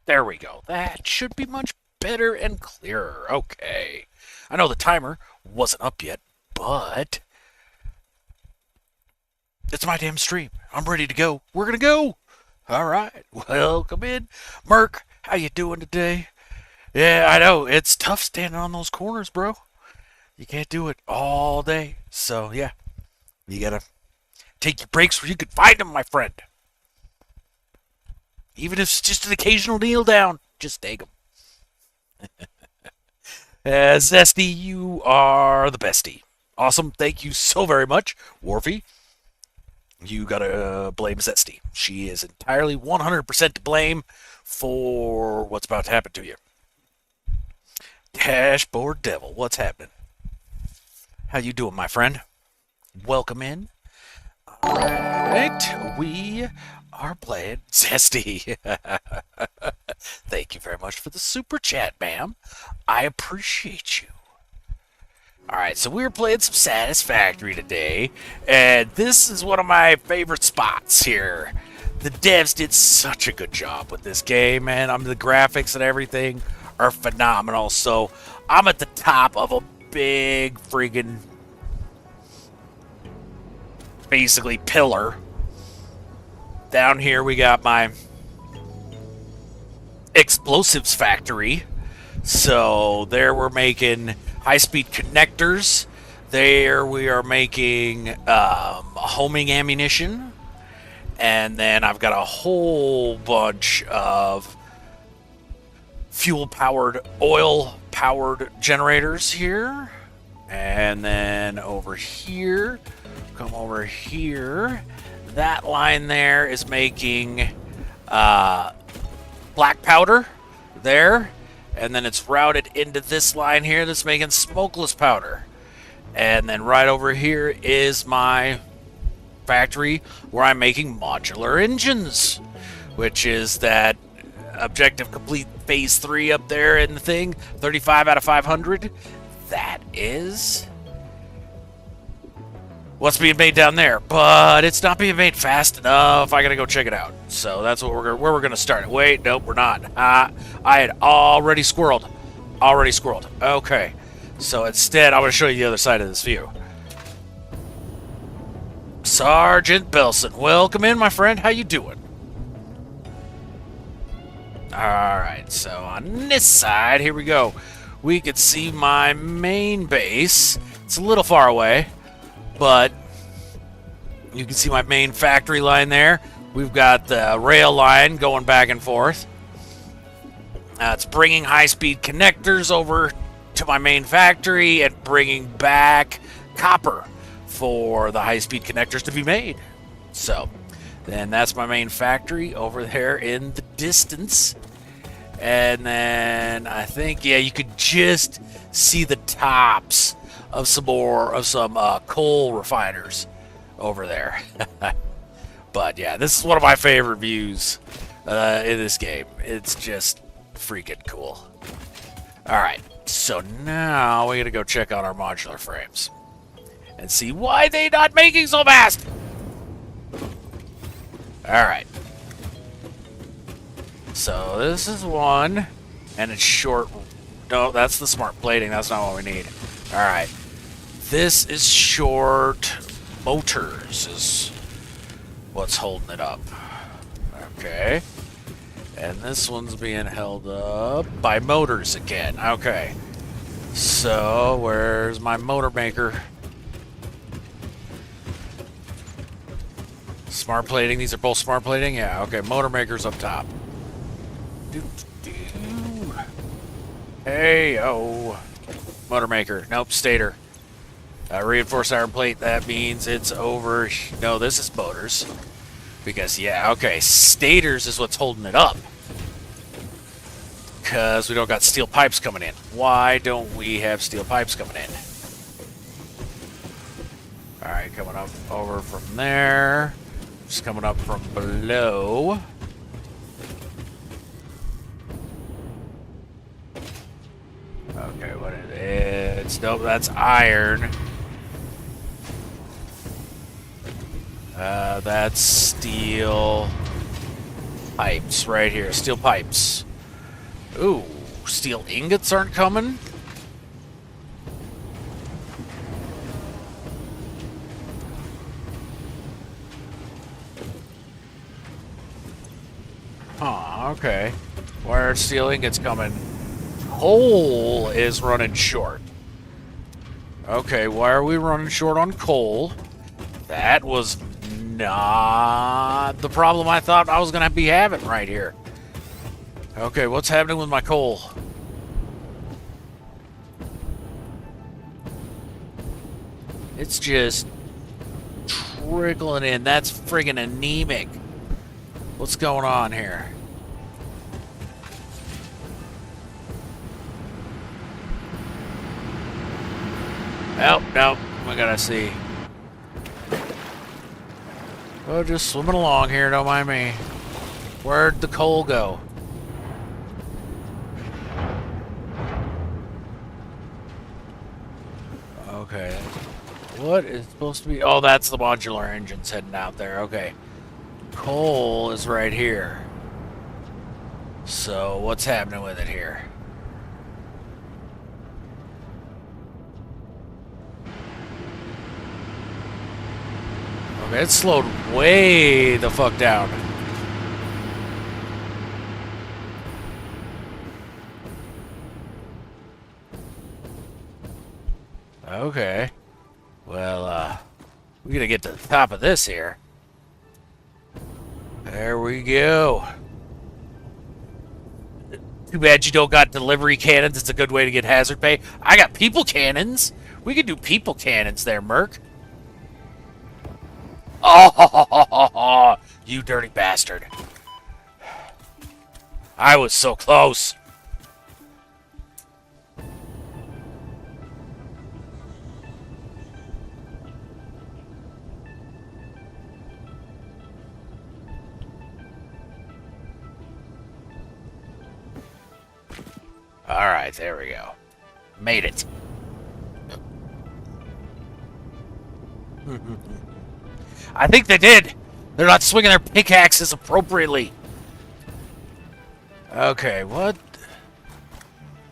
There we go. That should be much better and clearer. Okay. I know the timer wasn't up yet, but it's my damn stream. I'm ready to go. We're gonna go. All right. Welcome in, Merc. How you doing today? Yeah, I know it's tough standing on those corners, bro. You can't do it all day. So yeah, you gotta take your breaks where you can find them, my friend. Even if it's just an occasional kneel down, just take them. Zesty, you are the bestie. Awesome. Thank you so very much, Warfy. You gotta blame Zesty. She is entirely 100% to blame for what's about to happen to you. Dashboard Devil, what's happening? How you doing, my friend? Welcome in. All right, we are playing Zesty. Thank you very much for the super chat, ma'am. I appreciate you. Alright, so we were playing some Satisfactory today, and this is one of my favorite spots here. The devs did such a good job with this game, man. The graphics and everything are phenomenal, so I'm at the top of a big friggin' basically pillar. Down here we got my explosives factory. So there we're making high-speed connectors. There we are making homing ammunition. And then I've got a whole bunch of fuel-powered, oil-powered generators here. And then over here, come over here. That line there is making black powder there. And then it's routed into this line here that's making smokeless powder. And then right over here is my factory where I'm making modular engines, which is that objective complete phase 3 up there in the thing, 35 out of 500. That is what's being made down there, but it's not being made fast enough. I gotta go check it out. So that's what where we're gonna start. Wait, nope, we're not. I had already squirreled. Okay, so instead, I'm gonna show you the other side of this view. Sergeant Belson, welcome in, my friend. How you doing? Alright, so on this side, here we go. We can see my main base. It's a little far away, but you can see my main factory line there. We've got the rail line going back and forth. It's bringing high-speed connectors over to my main factory and bringing back copper for the high-speed connectors to be made. So, then that's my main factory over there in the distance. And then I think, yeah, you could just see the tops of some coal refiners over there. But yeah, this is one of my favorite views in this game. It's just freaking cool. Alright, so now we gotta go check out our modular frames and see why they not making so fast. Alright. So this is one, and it's short. No, that's the smart plating. That's not what we need. Alright. This is short motors is what's holding it up. Okay. And this one's being held up by motors again. Okay. So, where's my motor maker? Smart plating. These are both smart plating? Yeah, okay. Motor maker's up top. Hey, oh. Motor maker. Nope, stator. Reinforced iron plate. That means it's over. No, this is motors. Because, yeah, okay. Stators is what's holding it up. Because we don't got steel pipes coming in. Why don't we have steel pipes coming in? Alright, coming up over from there. Just coming up from below. Okay, what is it? It's, nope, that's iron. That's steel pipes right here. Steel pipes. Ooh, steel ingots aren't coming? Huh, okay. Why are steel ingots coming? Coal is running short. Okay, why are we running short on coal? That was not the problem I thought I was going to be having right here. Okay, what's happening with my coal? It's just trickling in. That's friggin' anemic. What's going on here? Oh, no. We gotta see. Oh, just swimming along here, don't mind me. Where'd the coal go? Okay. What is supposed to be... Oh, that's the modular engines heading out there. Okay. Coal is right here. So, what's happening with it here? Okay, it slowed way the fuck down. Okay. Well, we gotta get to the top of this here. There we go. Too bad you don't got delivery cannons. It's a good way to get hazard pay. I got people cannons. We could do people cannons there, Merc. Oh, you dirty bastard. I was so close. Alright, there we go. Made it. I think they did. They're not swinging their pickaxes appropriately. Okay, what?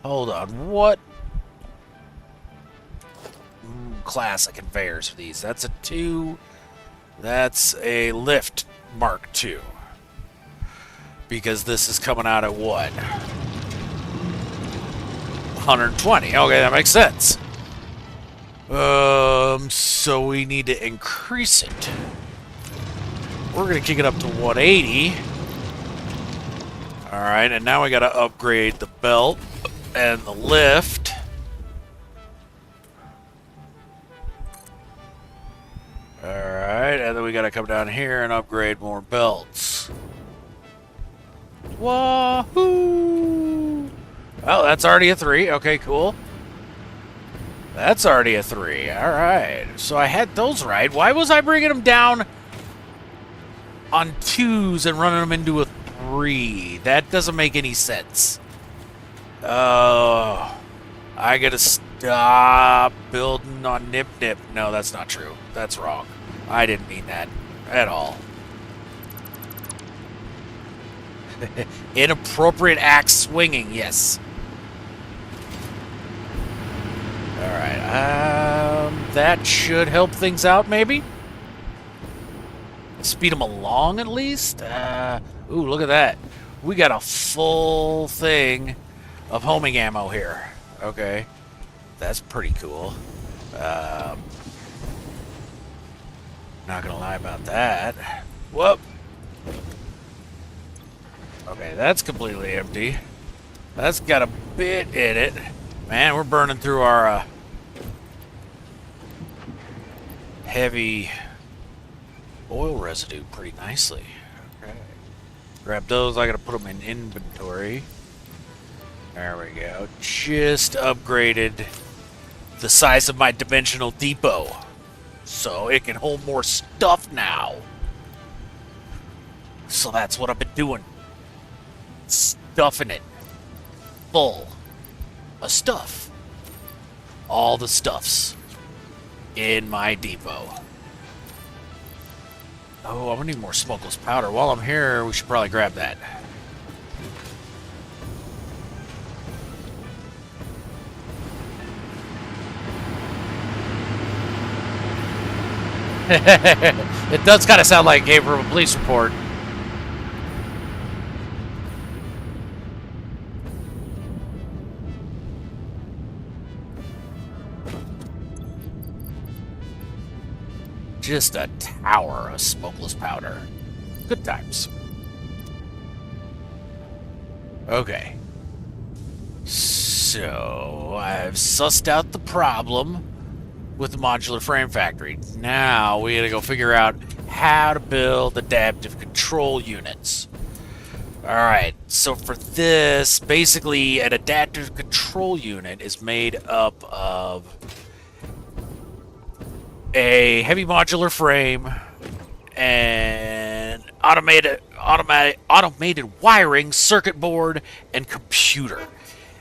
Hold on, what? Classic conveyors for these. That's a 2. That's a lift Mark 2. Because this is coming out at what? 120. Okay, that makes sense. So we need to increase it. We're going to kick it up to 180. Alright, and now we got to upgrade the belt and the lift. Alright, and then we got to come down here and upgrade more belts. Wahoo! Oh, that's already a 3. Okay, cool. That's already a 3. Alright. So I had those right. Why was I bringing them down on 2s and running them into a 3? That doesn't make any sense. Oh. I gotta stop building on Nip Nip. No, that's not true. That's wrong. I didn't mean that at all. Inappropriate axe swinging, yes. Alright, that should help things out, maybe? Speed them along, at least? Ooh, look at that. We got a full thing of homing ammo here. Okay. That's pretty cool. Not gonna lie about that. Whoop! Okay, that's completely empty. That's got a bit in it. Man, we're burning through our heavy oil residue pretty nicely. Okay. Grab those. I gotta put them in inventory. There we go. Just upgraded the size of my dimensional depot, so it can hold more stuff now. So that's what I've been doing. Stuffing it full of stuff. All the stuffs in my depot. Oh, I'm gonna need more smokeless powder. While I'm here, we should probably grab that. It does kind of sound like it came from a police report. Just a tower of smokeless powder. Good times. Okay. So, I've sussed out the problem with the modular frame factory. Now, we gotta go figure out how to build adaptive control units. Alright, so for this, basically, an adaptive control unit is made up of a heavy modular frame and automated wiring, circuit board, and computer.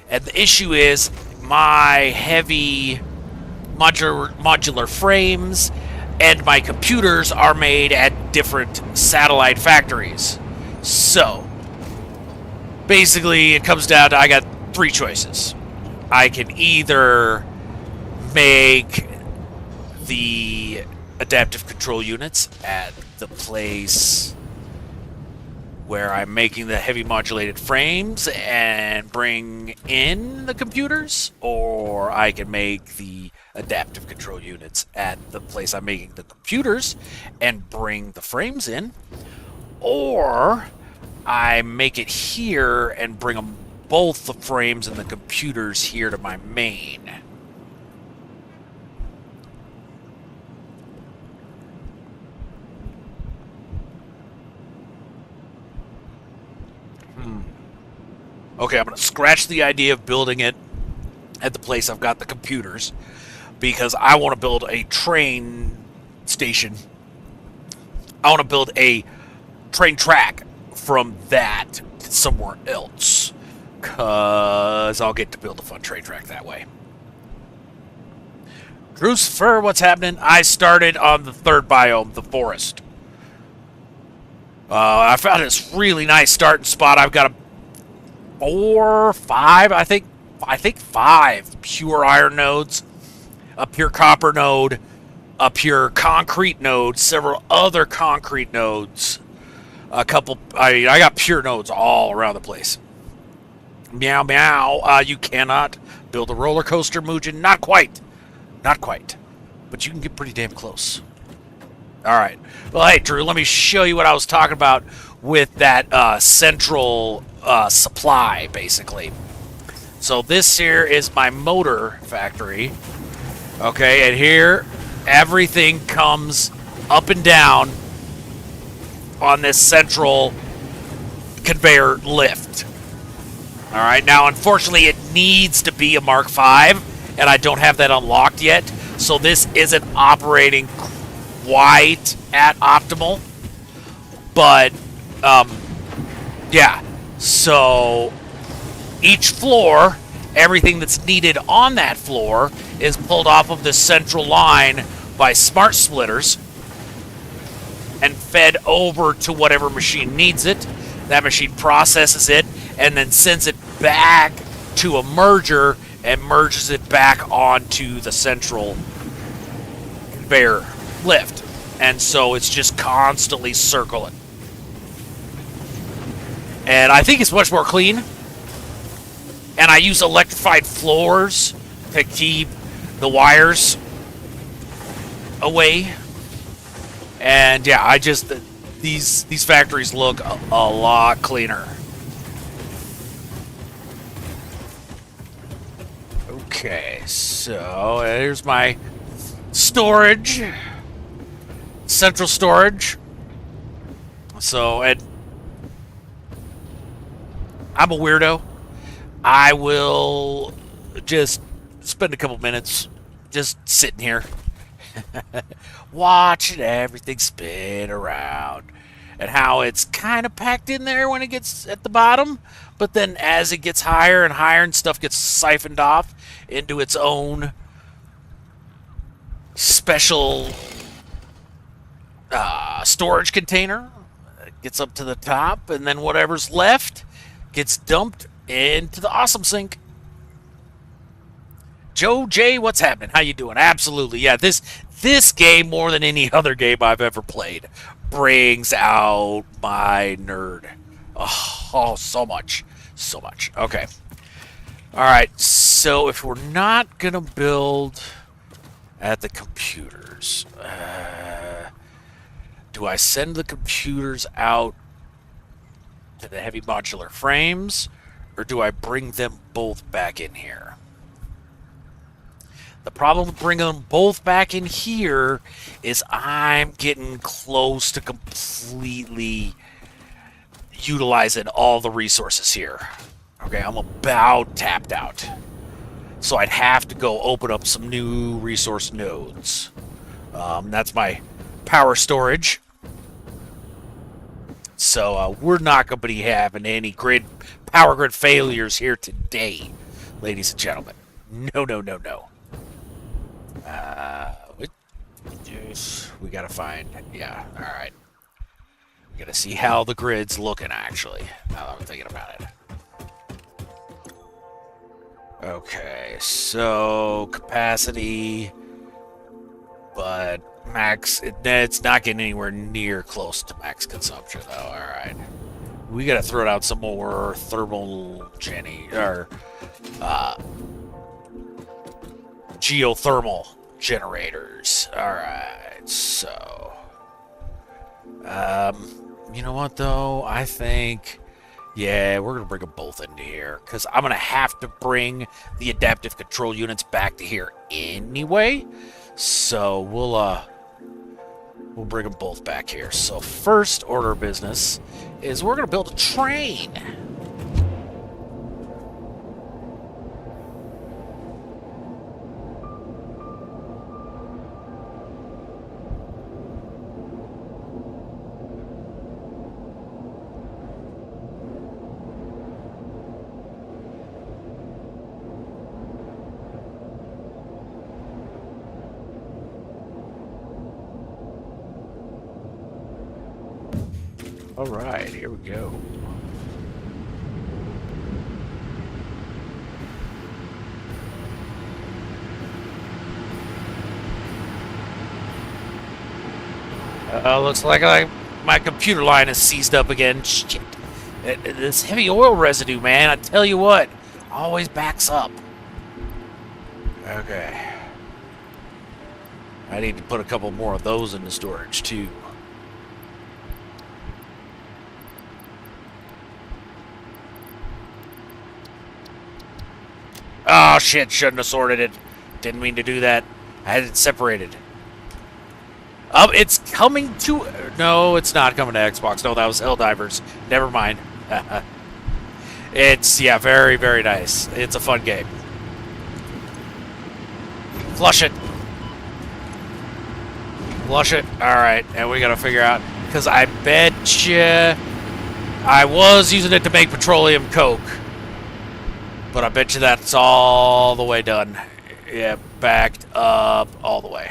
And the issue is my heavy modular frames and my computers are made at different satellite factories. So basically it comes down to I got 3 choices. I can either make the adaptive control units at the place where I'm making the heavy modulated frames and bring in the computers, or I can make the adaptive control units at the place I'm making the computers and bring the frames in, or I make it here and bring them both the frames and the computers here to my main. Okay, I'm going to scratch the idea of building it at the place I've got the computers, because I want to build a train station. I want to build a train track from that somewhere else, because I'll get to build a fun train track that way. Crucifer, what's happening? I started on the 3rd biome, the forest. I found this really nice starting spot. I've got 4, 5, I think 5 pure iron nodes, a pure copper node, a pure concrete node, several other concrete nodes, a couple. I got pure nodes all around the place. Meow meow. You cannot build a roller coaster, Muujin. Not quite. Not quite. But you can get pretty damn close. All right. Well, hey, Drew, let me show you what I was talking about with that central supply, basically. So this here is my motor factory. Okay, and here everything comes up and down on this central conveyor lift. All right, now unfortunately it needs to be a Mark V, and I don't have that unlocked yet, so this isn't operating quite at optimal. But yeah, so each floor, everything that's needed on that floor is pulled off of the central line by smart splitters and fed over to whatever machine needs it. That machine processes it and then sends it back to a merger and merges it back onto the central conveyor lift. And so it's just constantly circling. And I think it's much more clean. And I use electrified floors to keep the wires away. And yeah, I just these factories look a lot cleaner. Okay, so here's my storage, central storage. So, and I'm a weirdo. I will just spend a couple minutes just sitting here watching everything spin around and how it's kind of packed in there when it gets at the bottom, but then as it gets higher and higher and stuff gets siphoned off into its own special storage container, it gets up to the top, and then whatever's left gets dumped into the awesome sink. Joe J, what's happening? How you doing? Absolutely, yeah. This game, more than any other game I've ever played, brings out my nerd. Oh, so much, so much. Okay, all right. So if we're not gonna build at the computers, do I send the computers out to the heavy modular frames, or do I bring them both back in here? The problem with bringing them both back in here is I'm getting close to completely utilizing all the resources here. Okay, I'm about tapped out. So I'd have to go open up some new resource nodes. That's my power storage. So we're not going to be having any power grid failures here today, ladies and gentlemen. No, no, no, no. We gotta find, yeah, alright. We gotta see how the grid's looking, actually, now that I'm thinking about it. Okay, so capacity, but max, it's not getting anywhere near close to max consumption, though, alright. We gotta throw out some more thermal geothermal generators. Alright, so you know what though? I think yeah, we're gonna bring them both into here because I'm gonna have to bring the adaptive control units back to here anyway. So we'll bring them both back here. So first order of business is we're gonna build a train. All right, here we go. Looks like my computer line is seized up again. Shit. This heavy oil residue, man, I tell you what, always backs up. Okay. I need to put a couple more of those into storage, too. Oh, shit, shouldn't have sorted it. Didn't mean to do that. I had it separated. It's coming to... No, it's not coming to Xbox. No, that was Helldivers. Never mind. It's, yeah, very, very nice. It's a fun game. Flush it. Flush it. Alright, and we gotta figure out... Because I bet you... I was using it to make petroleum coke. But I bet you that's all the way done. Yeah, backed up all the way.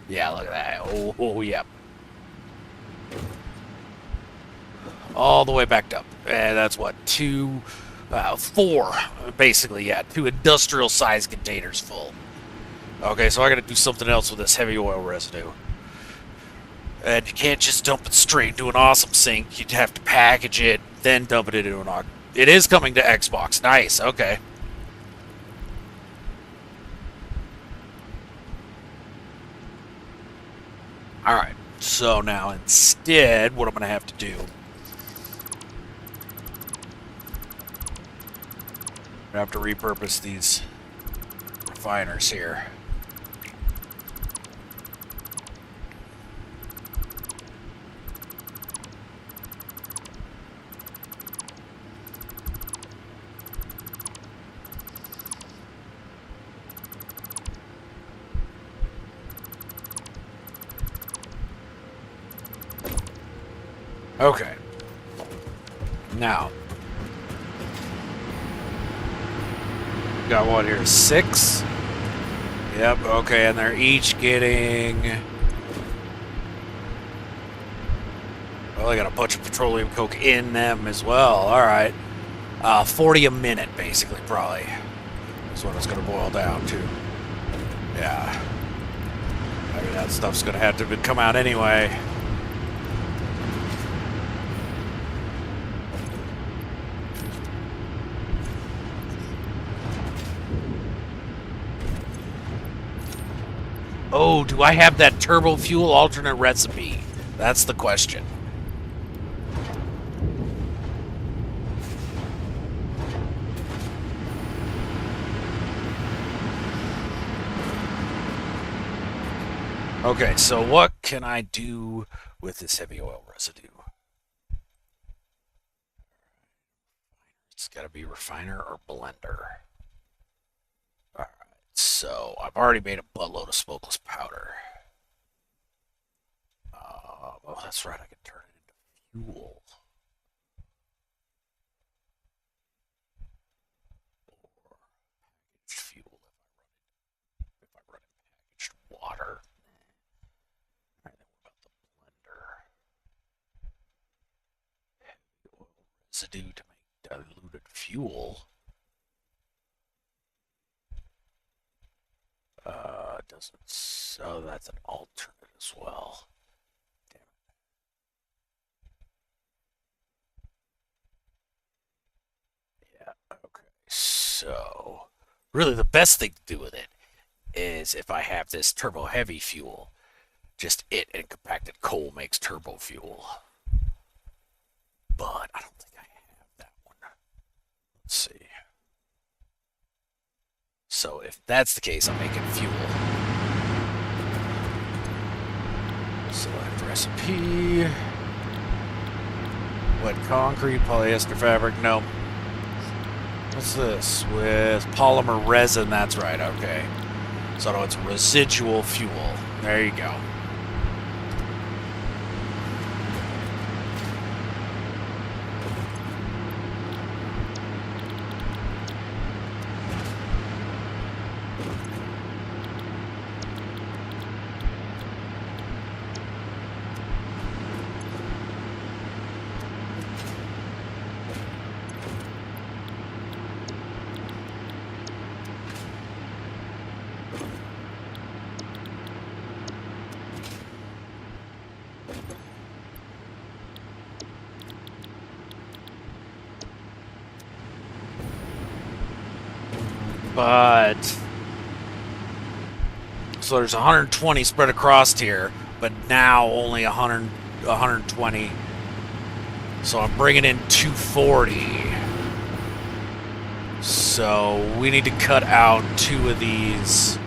Yeah, look at that. Oh, yep. All the way backed up. And that's what? 4, basically, yeah. 2 industrial-sized containers full. Okay, so I gotta do something else with this heavy oil residue. And you can't just dump it straight into an awesome sink. You'd have to package it, then dump it into an... It is coming to Xbox. Nice, okay. Alright, so now instead, what I'm going to have to do... I'm going to have to repurpose these refiners here. Okay. Now. Got what here? 6? Yep, okay, and they're each getting... Well, they got a bunch of petroleum coke in them as well. Alright. 40 a minute, basically, probably. That's what it's going to boil down to. Yeah. I mean, that stuff's going to have to come out anyway. Oh, do I have that turbo fuel alternate recipe? That's the question. Okay, so what can I do with this heavy oil residue? It's got to be refiner or blender. Alright, so I've already made a buttload of smokeless powder. Oh, that's right, I can turn it into fuel. Or packaged fuel if I run it packaged water. Alright, then what about the blender? Heavy oil residue to make diluted fuel. Doesn't. Oh, that's an alternate as well. Damn it. Yeah, okay. So, really the best thing to do with it is if I have this turbo heavy fuel, just it and compacted coal makes turbo fuel. But I don't think I have that one. Let's see. So if that's the case, I'm making fuel. Select recipe. Wet concrete, polyester fabric, no. What's this? With polymer resin, that's right, okay. So no, it's residual fuel. There you go. But so there's 120 spread across here, but now only 120. So I'm bringing in 240. So we need to cut out 2 of these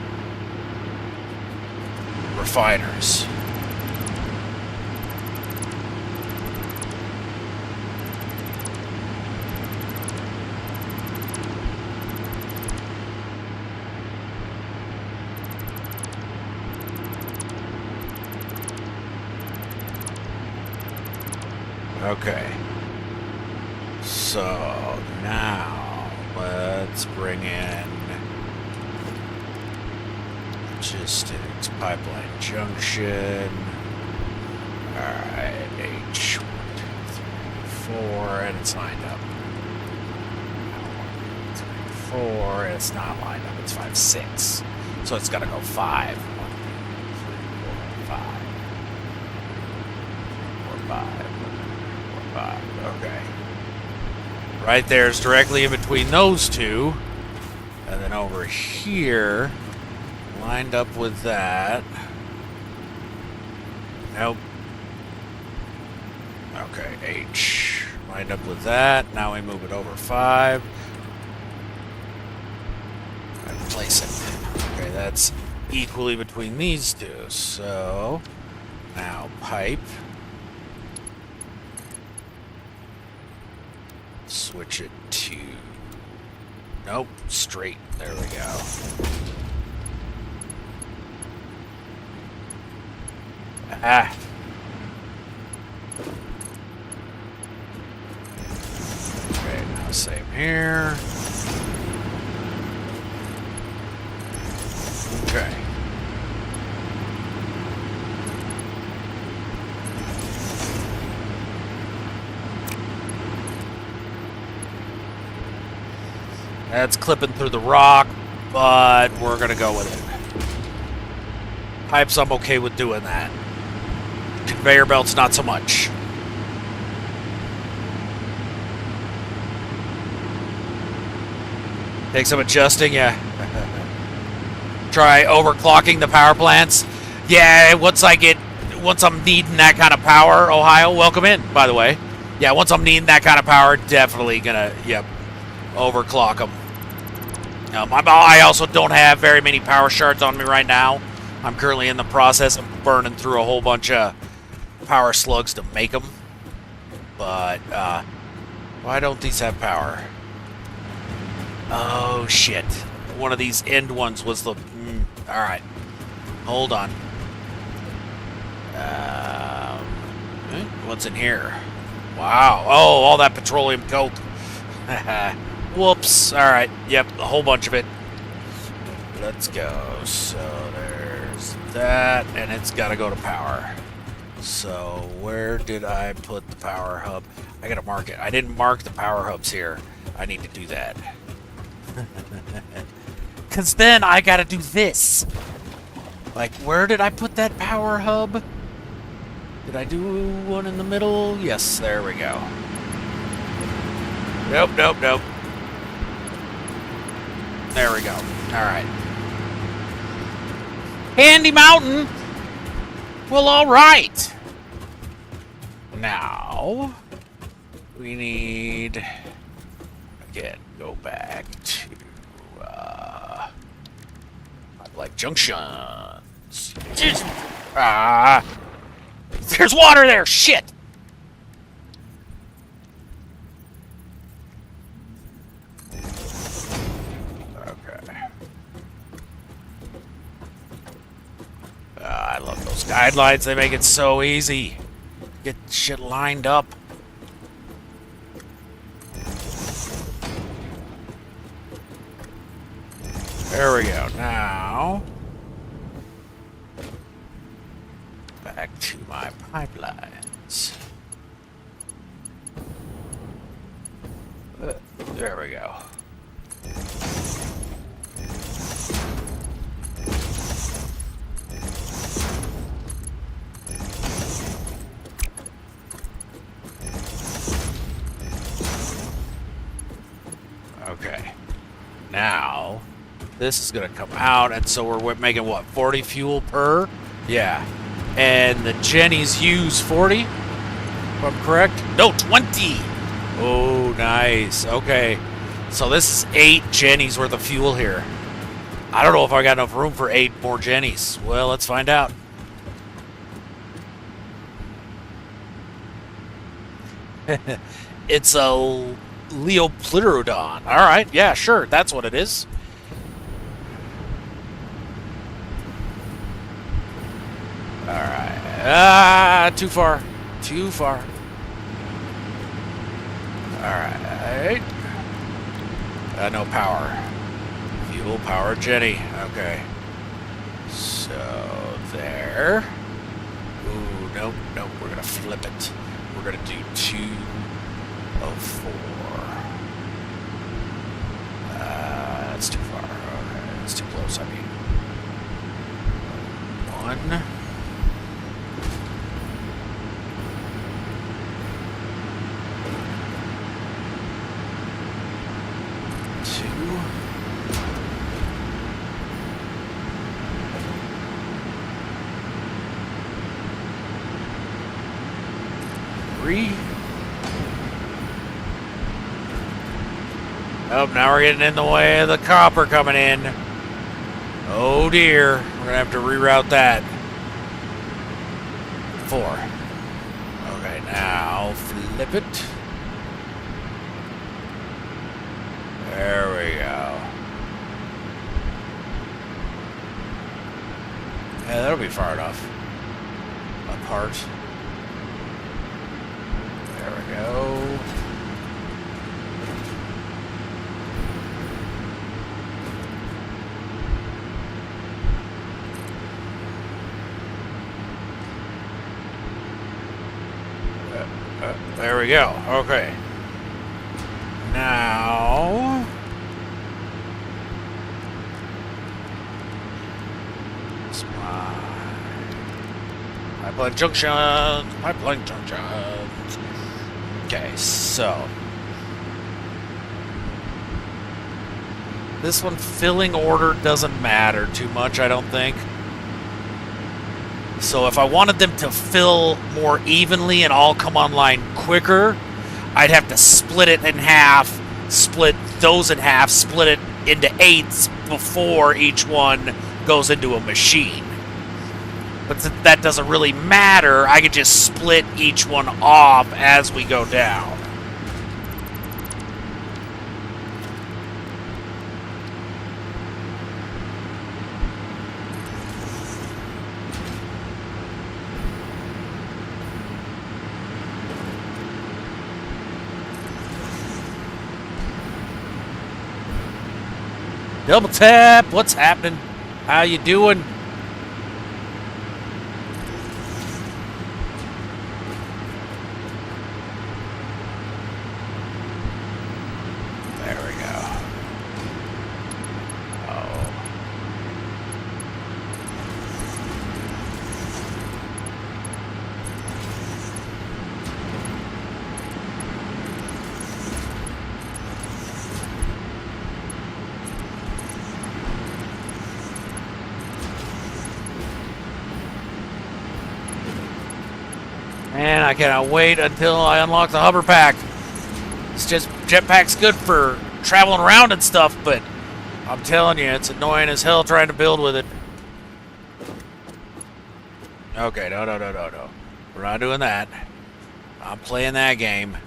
refiners. Okay. So now let's bring in logistics, pipeline junction. Alright, H 1, 2, 3, 4, and it's lined up. 1, 2, 3, 4, and it's not lined up, it's 5, 6. So it's gotta go 5. 1, 2, 3, 4, 5. 4, 5. 5. Okay. Right there is directly in between those 2. And then over here, lined up with that. Nope. Okay, H. Lined up with that. Now we move it over 5. And place it. Okay, that's equally between these 2. So, now pipe. Switch it to... Nope, straight. There we go. Ah. Okay, now same here. Okay. That's clipping through the rock, but we're going to go with it. Pipes, I'm okay with doing that. Conveyor belts, not so much. Take some adjusting, yeah. Try overclocking the power plants. Yeah, once I'm needing that kind of power, Ohio, welcome in, by the way. Yeah, once I'm needing that kind of power, definitely gonna, yep, overclock them. I also don't have very many power shards on me right now. I'm currently in the process of burning through a whole bunch of power slugs to make them. But, why don't these have power? Oh, shit. One of these end ones was the... Alright. Hold on. What's in here? Wow. Oh, all that petroleum coke. Whoops. Alright. Yep, a whole bunch of it. Let's go. So there's that, and it's got to go to power. So where did I put the power hub? I got to mark it. I didn't mark the power hubs here. I need to do that. Because then I got to do this. Like, where did I put that power hub? Did I do one in the middle? Yes, there we go. Nope, nope, nope. There we go. Alright. Handy Mountain! Well, alright. Now, we need... Again, go back to... like junctions. Ah! There's water there! Shit! Okay. I love those guidelines. They make it so easy. Get shit lined up. There we go. Now, back to my pipelines. There we go. Okay. Now, This is going to come out, and so we're making, what, 40 fuel per? Yeah. And the Jennies use 40, if I'm correct? No, 20! Oh, nice. Okay. So this is 8 Jennies worth of fuel here. I don't know if I got enough room for 8 more Jennies. Well, let's find out. It's a Leopleurodon. All right, yeah, sure, that's what it is. All right. Ah, too far. Too far. All right. No power. Fuel power Jenny. Okay. So there. Ooh, nope, nope. We're gonna flip it. We're gonna do 2 of 4. That's too far. Okay, that's too close. I mean, 1. 2. 3. Oh, now we're getting in the way of the copper coming in. Oh dear, we're gonna have to reroute that. 4. Okay, now flip it. There we go. Yeah, that'll be far enough apart. There we go. There we go. Okay. Now... Pipeline junction. Pipeline junction. Okay, so... This one, filling order doesn't matter too much, I don't think. So if I wanted them to fill more evenly and all come online quicker, I'd have to split it in half, split those in half, split it into 8s before each one goes into a machine. But that doesn't really matter. I could just split each one off as we go down. Double tap, what's happening? How you doing? There we go. Oh. Man, I cannot wait until I unlock the hover pack. It's just, jetpack's good for traveling around and stuff, but I'm telling you, it's annoying as hell trying to build with it. Okay, no. We're not doing that. I'm playing that game.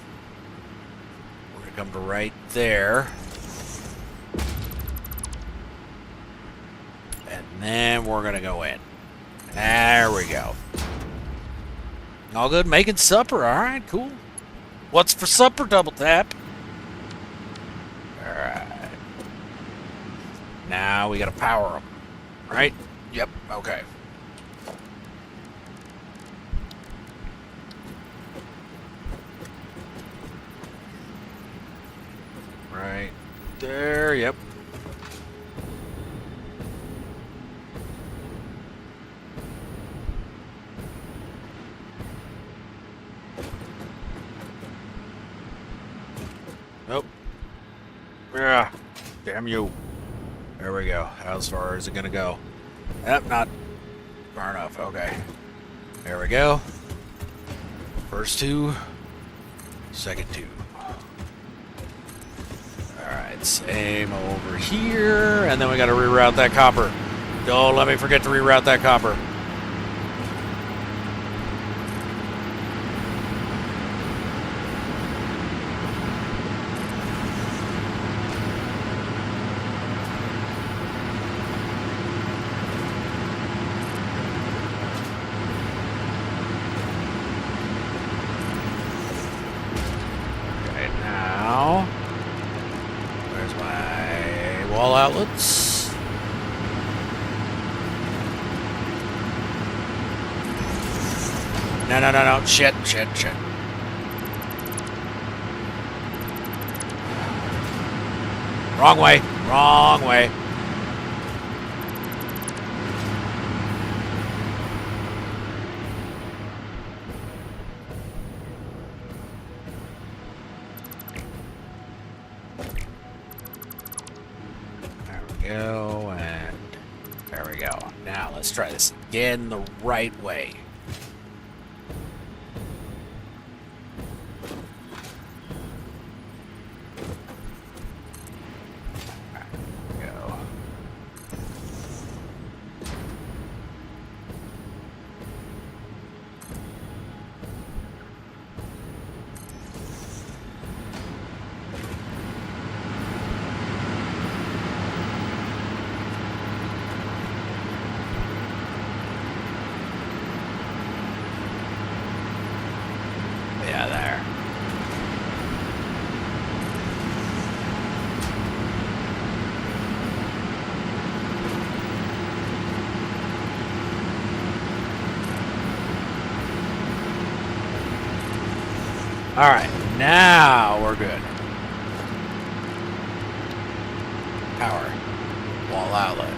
We're gonna come to right there. And then we're gonna go in. There we go. All good, making supper. All right, cool. What's for supper, double tap? All right. Now we gotta power them, right? Yep, okay. Right there, yep. Nope. Yeah. Damn you. There we go. How far is it gonna go? Yep, not far enough. Okay. There we go. First two. Second two. Alright, same over here. And then we gotta reroute that copper. Don't let me forget to reroute that copper. Outlets. No. Shit. Wrong way. Go, and there we go. Now let's try this again the right way. Go. Yeah, there. All right, now we're good. Power. Wall outlet.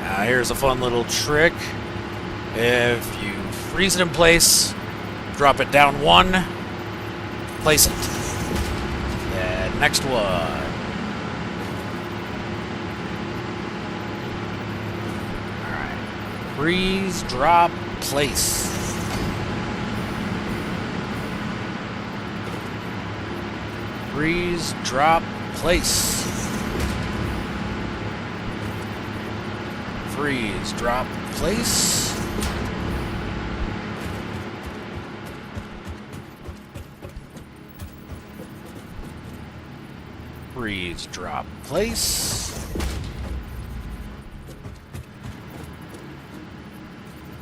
Now here's a fun little trick. If you freeze it in place, drop it down one, place it. Then next one. Alright. Freeze, drop, place. Freeze, drop, place. Freeze, drop, place. Freeze, drop, place.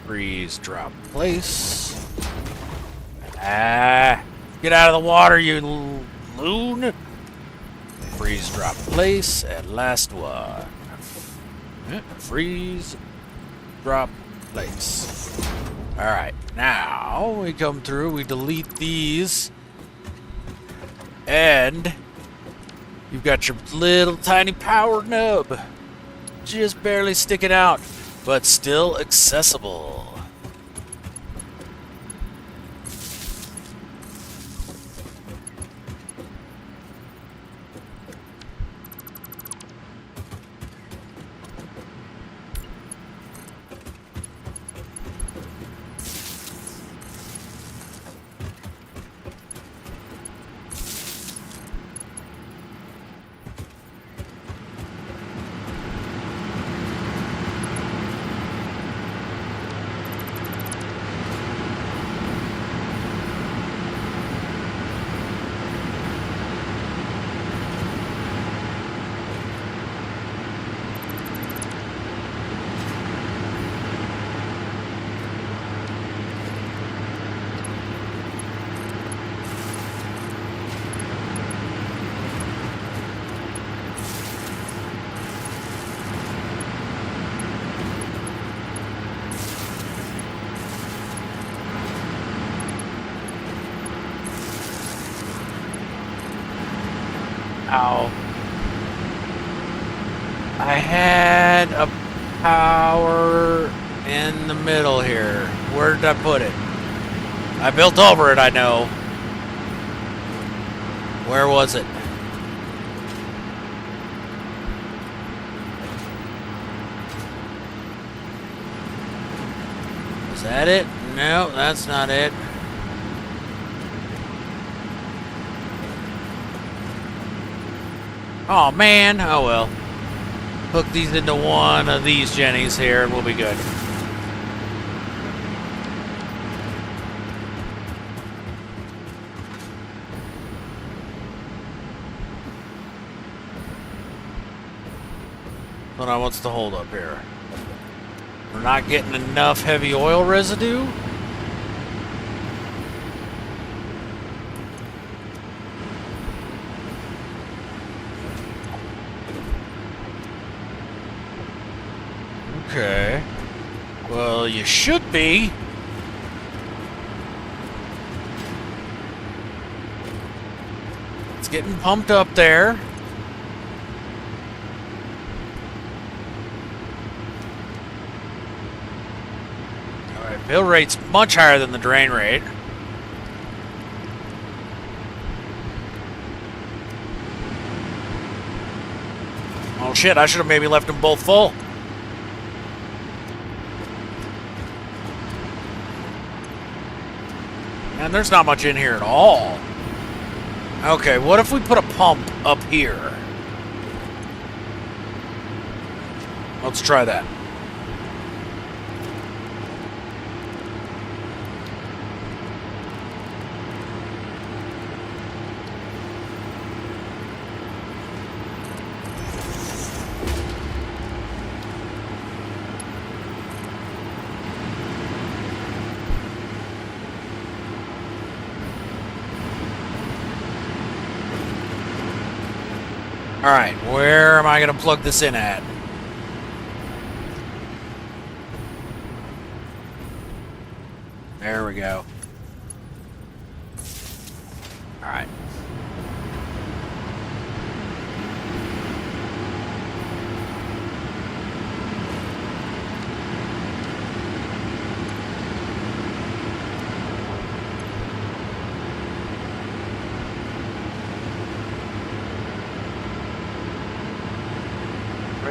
Freeze, drop, place. Ah, get out of the water, you loon. Freeze, drop, place. And last one. Freeze, drop, place. Alright, now we come through, we delete these. And you've got your little tiny power nub. Just barely sticking out, but still accessible. Ow. I had a power in the middle here. Where did I put it? I built over it, I know. Where was it? that it? No, that's not it. Oh, man. Oh, well. Hook these into one of these jennies here, and we'll be good. Hold on, what's the holdup here? We're not getting enough heavy oil residue? Okay. Well, you should be. It's getting pumped up there. Alright, fill rate's much higher than the drain rate. Oh shit, I should have maybe left them both full. And there's not much in here at all. Okay, what if we put a pump up here? Let's try that. Alright, where am I going to plug this in at? There we go. Alright.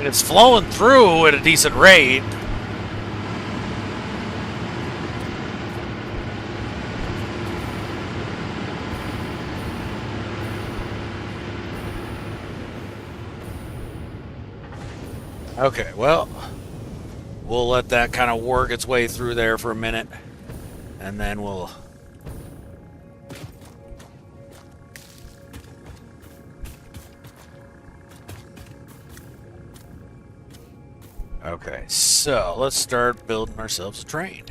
It's flowing through at a decent rate. Okay, well, we'll let that kind of work its way through there for a minute, and then we'll... Okay, so let's start building ourselves a train.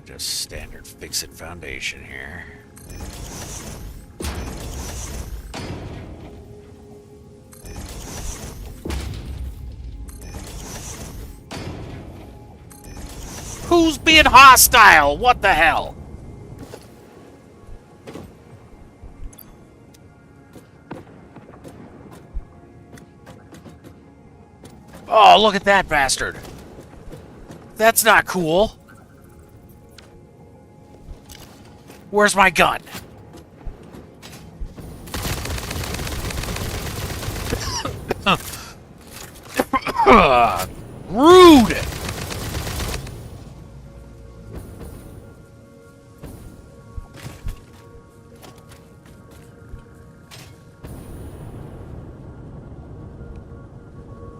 Just standard fix-it foundation here. Who's being hostile? What the hell? Oh, look at that bastard. That's not cool. Where's my gun? Rude!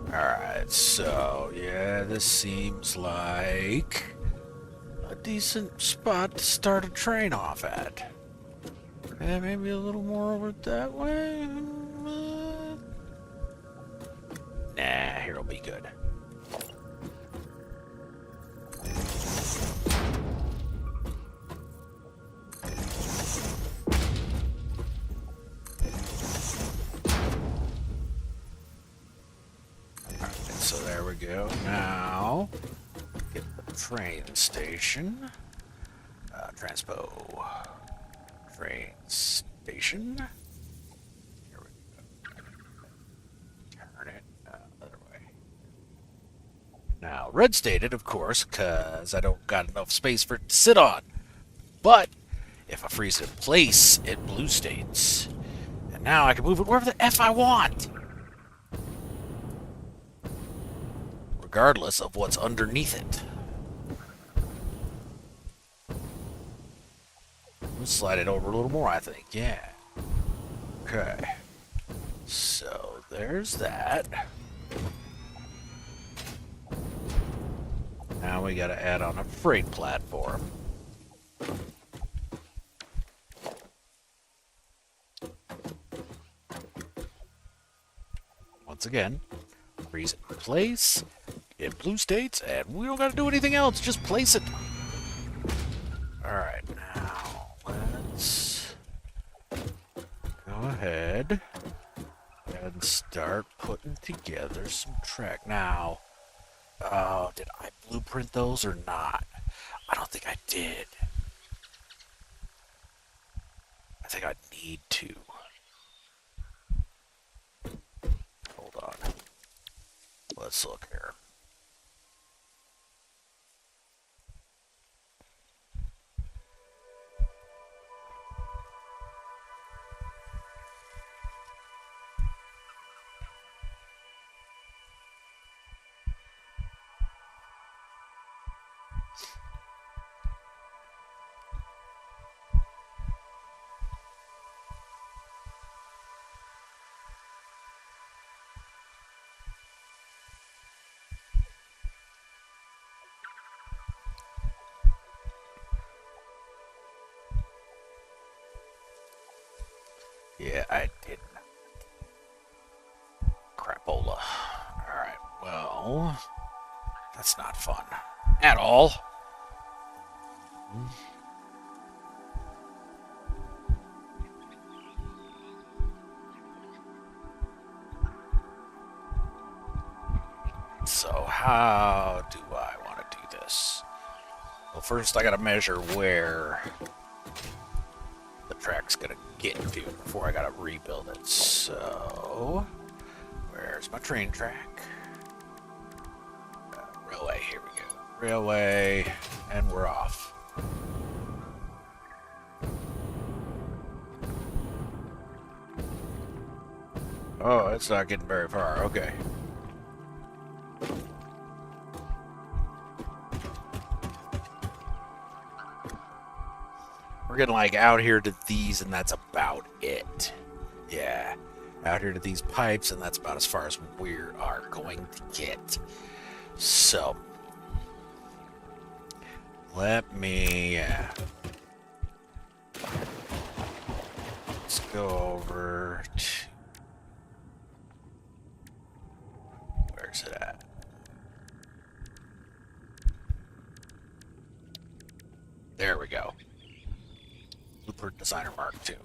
Alright, so, yeah, this seems like a decent spot to start a train off at. Yeah, maybe a little more over that way? Nah, here'll be good. So there we go. Now, get the train station. Transpo. Train station. Here we go. Turn it other way. Now, red stated, of course, because I don't got enough space for it to sit on. But, if I freeze it in place, it blue states. And now I can move it wherever the F I want. regardless of what's underneath it. We'll slide it over a little more, I think. Yeah. Okay. So there's that. Now we gotta add on a freight platform. Once again, freeze it in place, get blue states, and we don't gotta do anything else, just place it. Alright, now let's go ahead and start putting together some track. Now, did I blueprint those or not? I don't think I did. I think I need to. Hold on. Let's look here. Yeah, I did not. Crapola. Alright, well, that's not fun. At all. So how do I want to do this? Well, first I gotta measure where the track's gonna get to before I gotta rebuild it. So, where's my train track? Railway, here we go. Railway, and we're off. Oh, it's not getting very far. Okay. We're getting like out here to these, and that's about it. Yeah, out here to these pipes, and that's about as far as we are going to get. So, let me. Let's go over to. Where's it at? There we go. Blueprint Designer Mark II.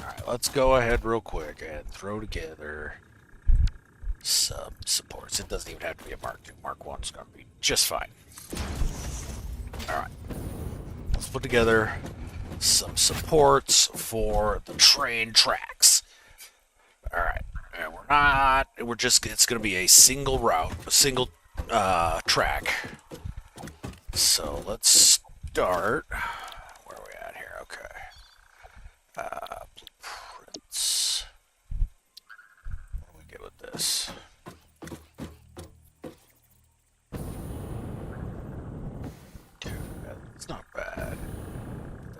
Alright, let's go ahead real quick and throw together some supports. It doesn't even have to be a Mark II. Mark I is going to be just fine. Alright. Let's put together some supports for the train tracks. Alright. And it's going to be a single route, a single track. So let's start. Where are we at here? Okay. Blueprints. What do we get with this? It's not bad.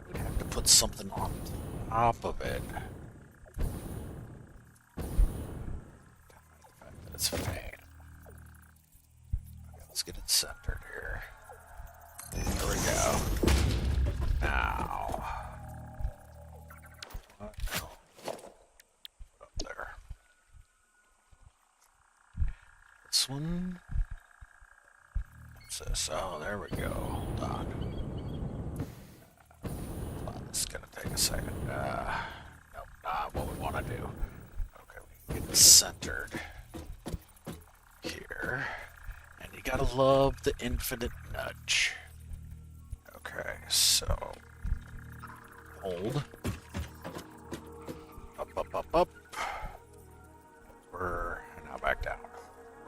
We'd have to put something on top of it. That's fine. Okay, let's get it centered here. There we go. Now, up there. This one. What's this? Oh, there we go. Hold on. This is gonna take a second. Nope, not what we want to do. Okay, we can get it centered here, and you gotta love the infinite nudge. Okay, so hold. Up. We're now back down.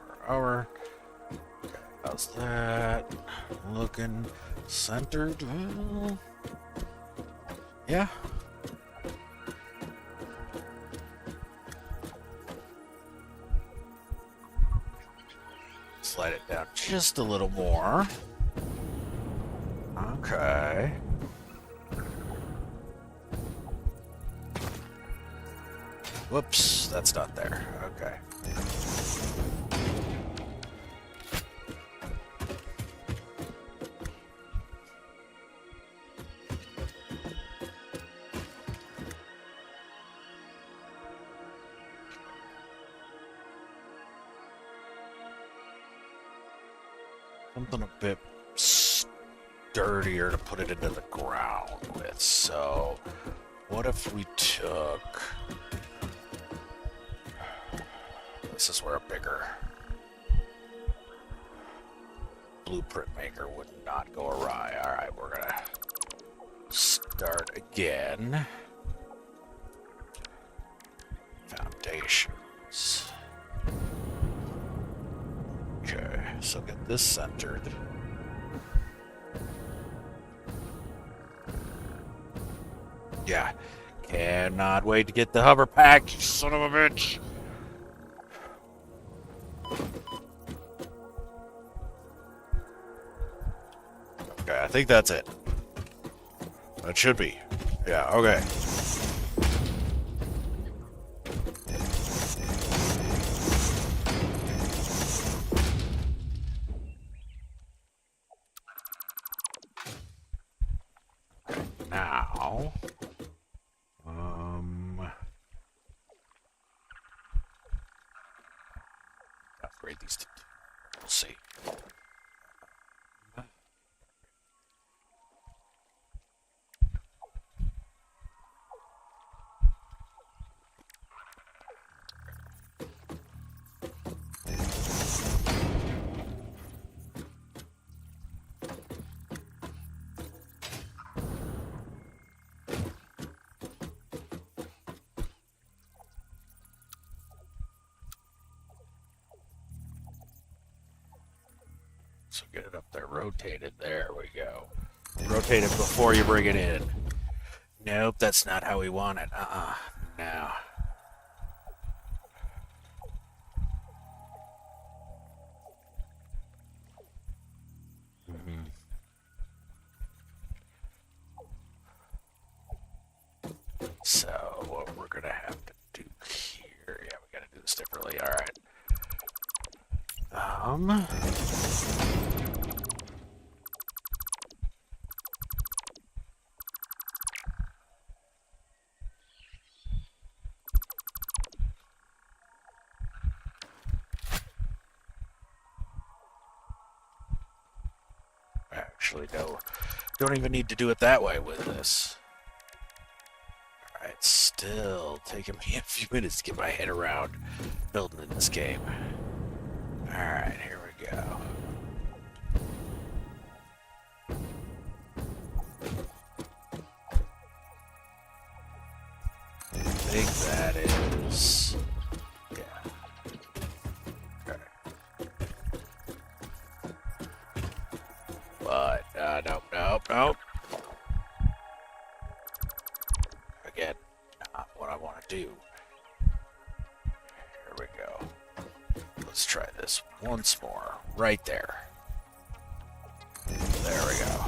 We're over. Okay, how's that? Looking centered. Yeah. Slide it down just a little more. Okay. Whoops, that's not there. Okay. Something a bit sturdier to put it into the ground with. So, what if we took... This is where a bigger blueprint maker would not go awry. Alright, we're gonna start again. Foundations. Okay, so get this centered. Yeah, cannot wait to get the hover pack, you son of a bitch. Okay, I think that's it. That should be. Yeah, okay. Now, upgrade these two. We'll see. So get it up there, rotate it. There we go. Rotate it before you bring it in. Nope, that's not how we want it. No. So what we're gonna have to do here, yeah, we gotta do this differently. All right. Actually, no, don't even need to do it that way with this. Alright, still taking me a few minutes to get my head around building in this game. Alright, here we go. I think that is... yeah. Okay. But, nope. Again, not what I want to do. Here we go. Let's try this once more. Right there. There we go.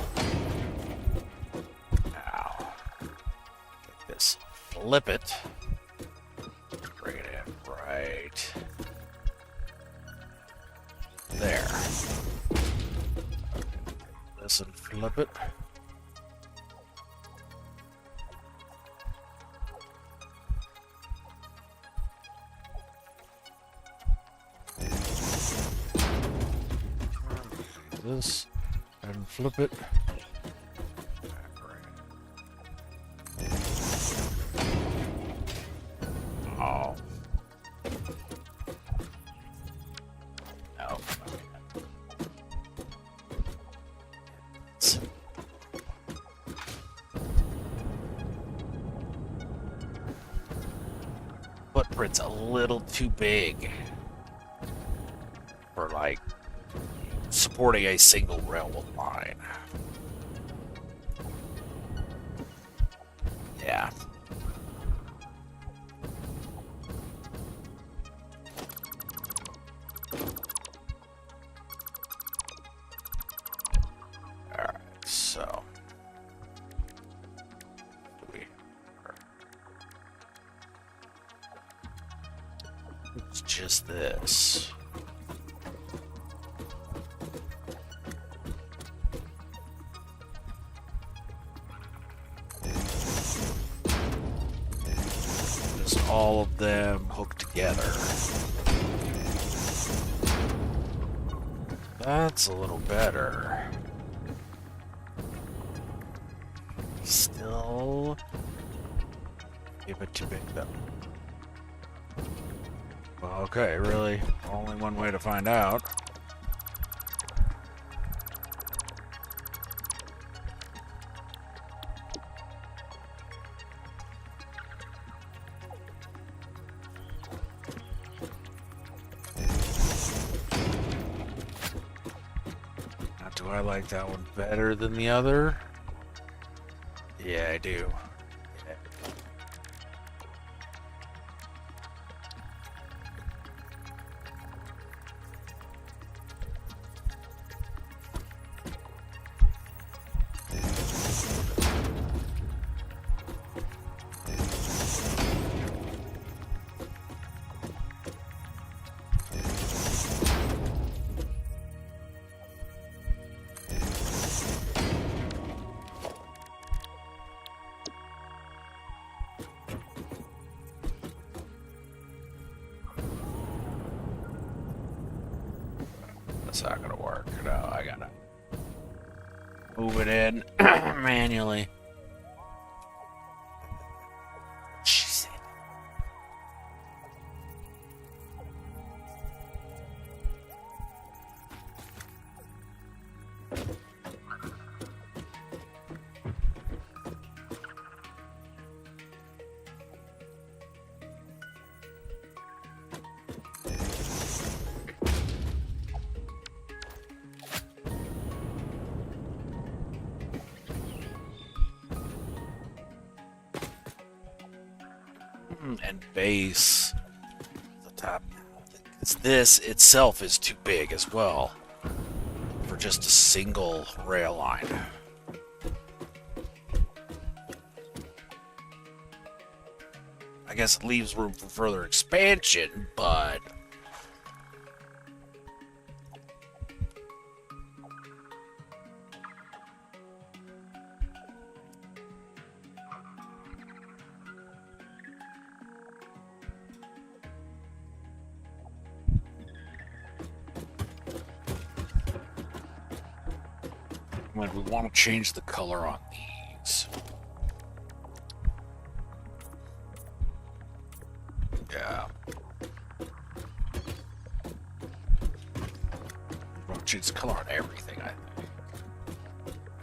Now, take this, flip it. Bring it in right there. This and flip it. This and flip it. Oh. No. Footprint's a little too big for like supporting a single railroad line. Yeah. So it's just this. Just all of them hooked together. That's a little better. Still a bit too big though. Well, okay, really, only one way to find out. Now, do I like that one better than the other? Yeah, I do. That's not gonna work. No, I gotta move it in manually. Jesus. And base the top. This itself is too big as well for just a single rail line. I guess it leaves room for further expansion, but when we want to change the color on these. Yeah. We want to change the color on everything, I think.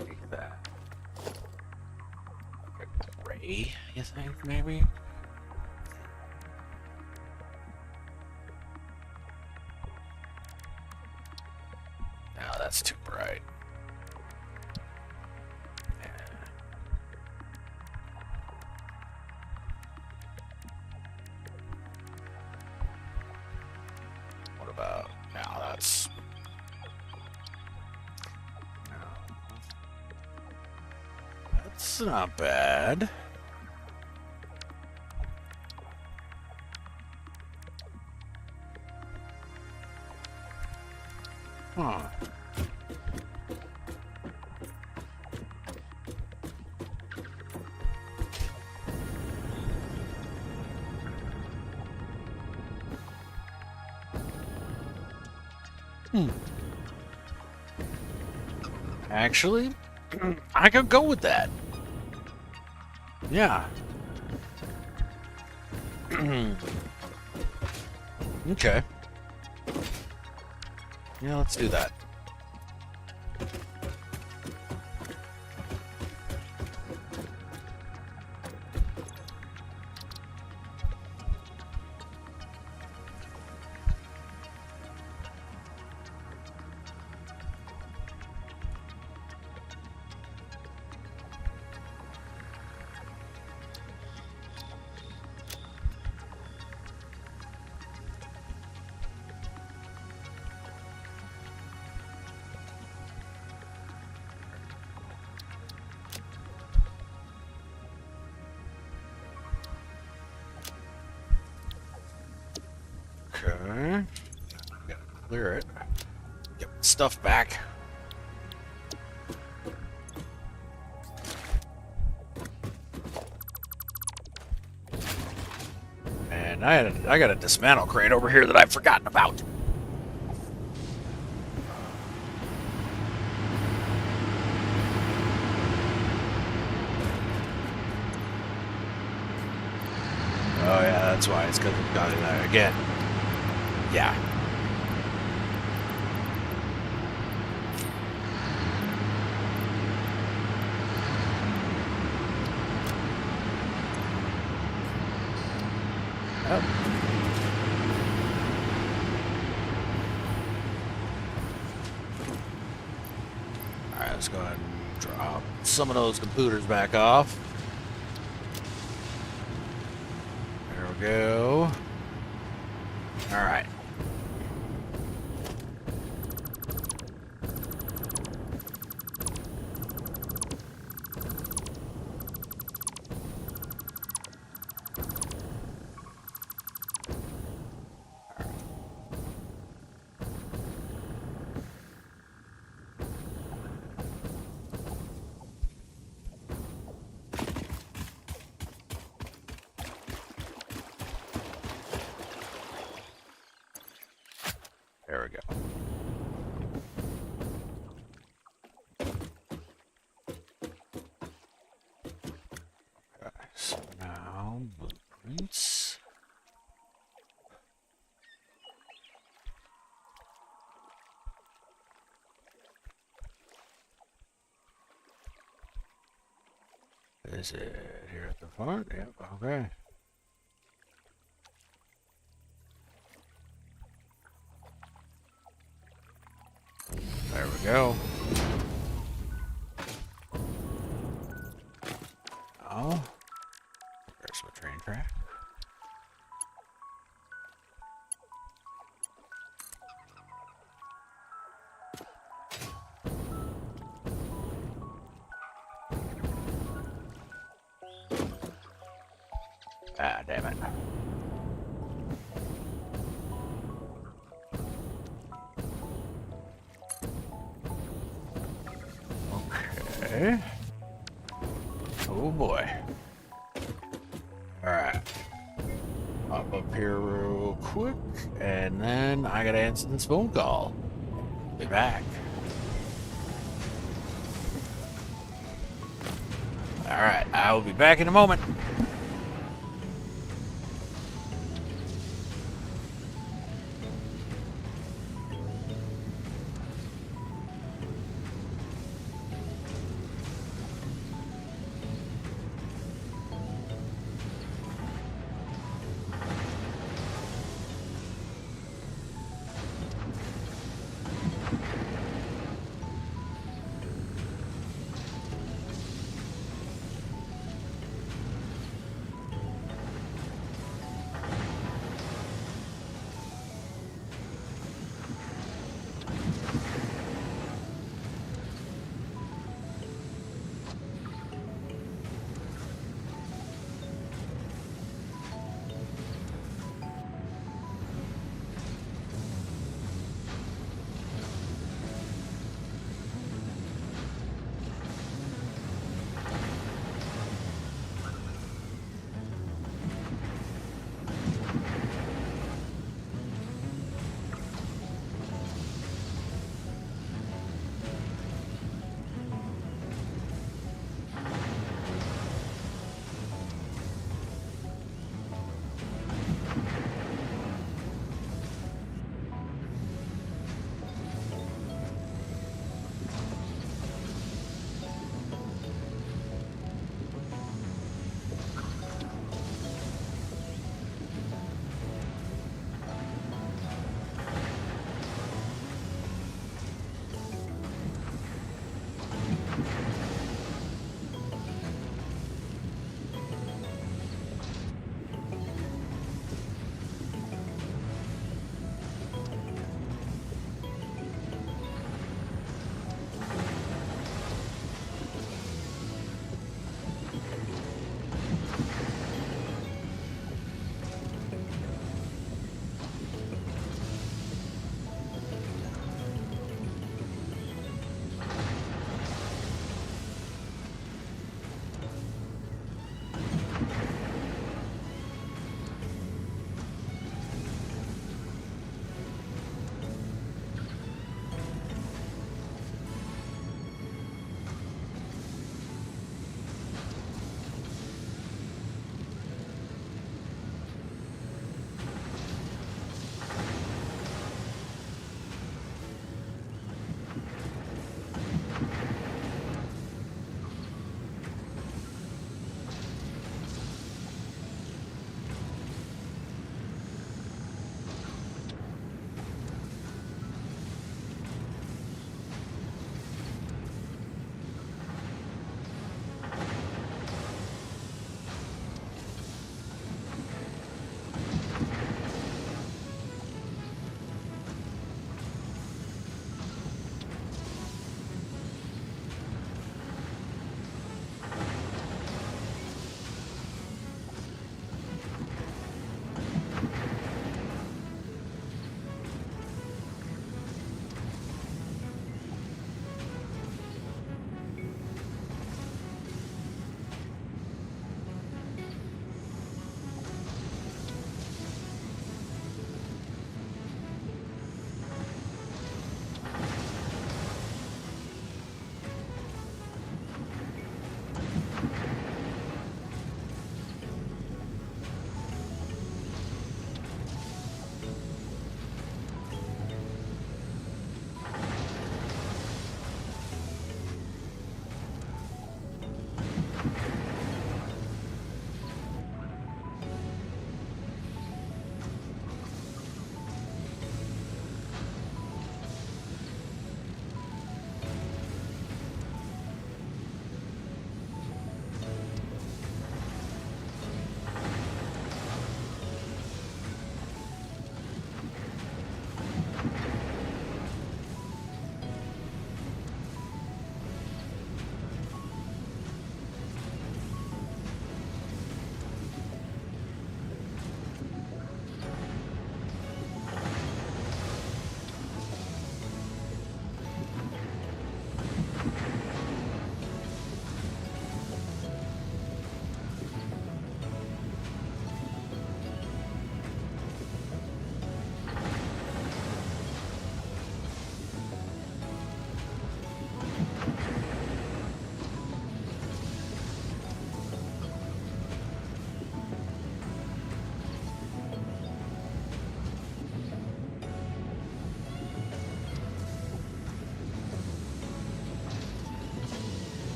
Look at that. Gray, you think, maybe? No, that's too bright. Now that's not bad. Huh. Actually, I could go with that. Yeah. Okay. Yeah, let's do that. clear it. Get stuff back. And I got a dismantle crate over here that I've forgotten about. Oh yeah, that's why. It's because we've got it again. Yeah. Oh. Alright, let's go ahead and drop some of those computers back off. There we go. Alright. There we go. Okay, so now blueprints. Is it here at the front? Yep, okay. There we go. Oh, there's my train track. Ah, damn it. Okay. Oh boy. Alright. Pop up here real quick, and then I gotta answer this phone call. Be back. Alright, I will be back in a moment.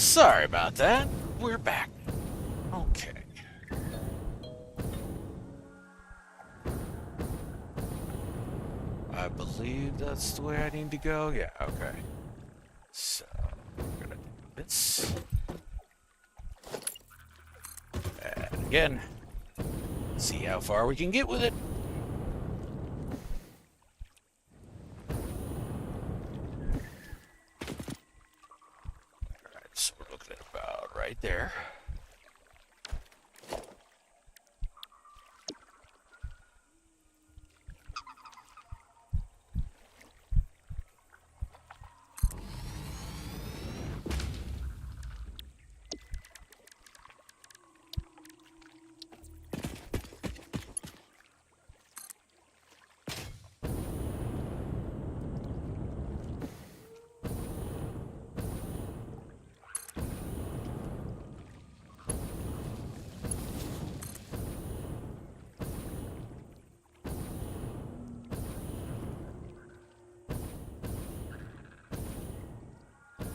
Sorry about that. We're back. Okay. I believe that's the way I need to go. Yeah, okay. So, we're gonna do this. And again, see how far we can get with it. Alright, so we're looking at about right there.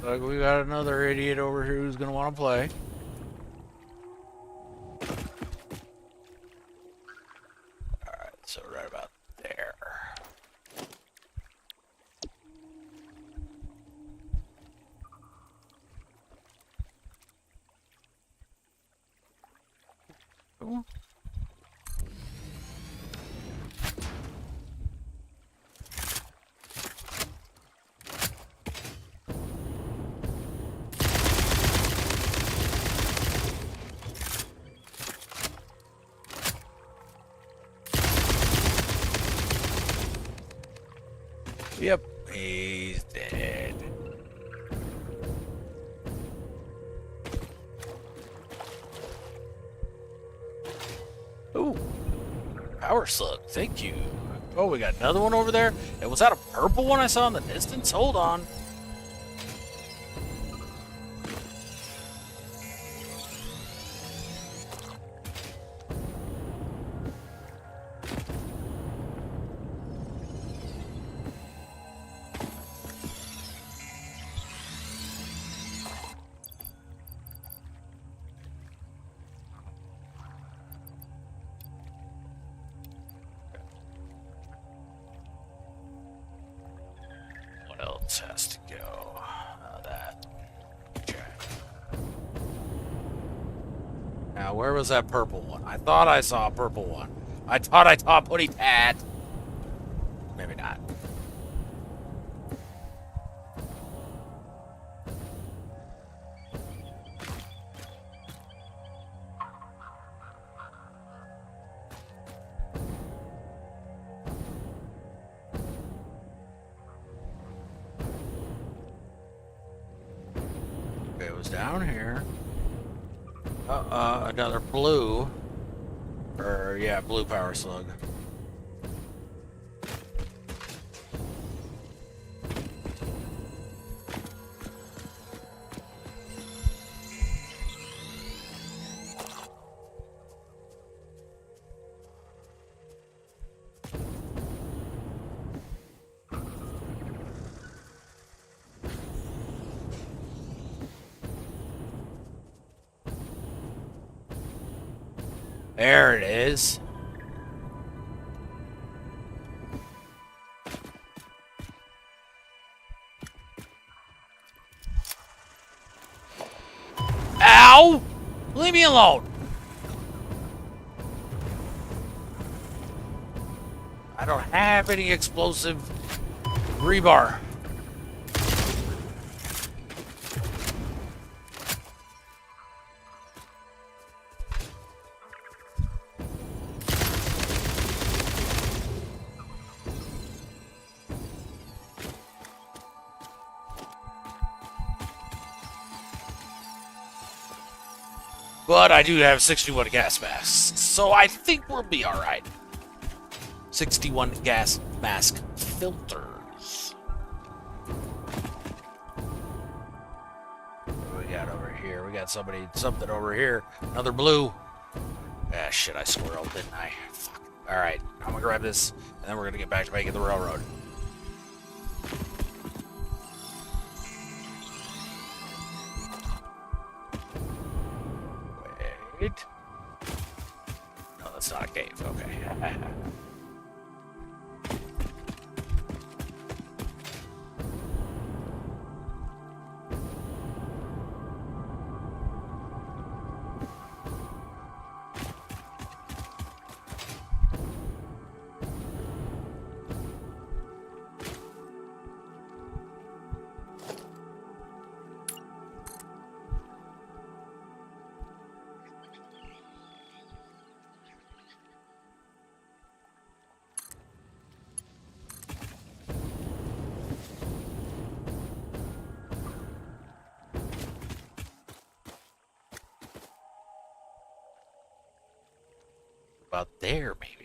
Like we got another idiot over here who's gonna want to play. Alright, so right about there. Ooh. Yep, he's dead. Ooh, power slug, thank you. Oh, we got another one over there. And was that a purple one I saw in the distance? Hold on. What else has to go? That. Okay. Now, where was that purple one? I thought I saw a purple one. I thought I saw a putty tat. Maybe not. Okay, it was down here. Another blue. Or, yeah, blue power slug. There it is. Ow! Leave me alone. I don't have any explosive rebar. But I do have 61 gas masks, so I think we'll be alright. 61 gas mask filters. What do we got over here? We got something over here. Another blue. Ah, shit, I squirreled, didn't I? Fuck. Alright, I'm gonna grab this, and then we're gonna get back to making the railroad. right? No, that's not a cave. Okay. About there, maybe.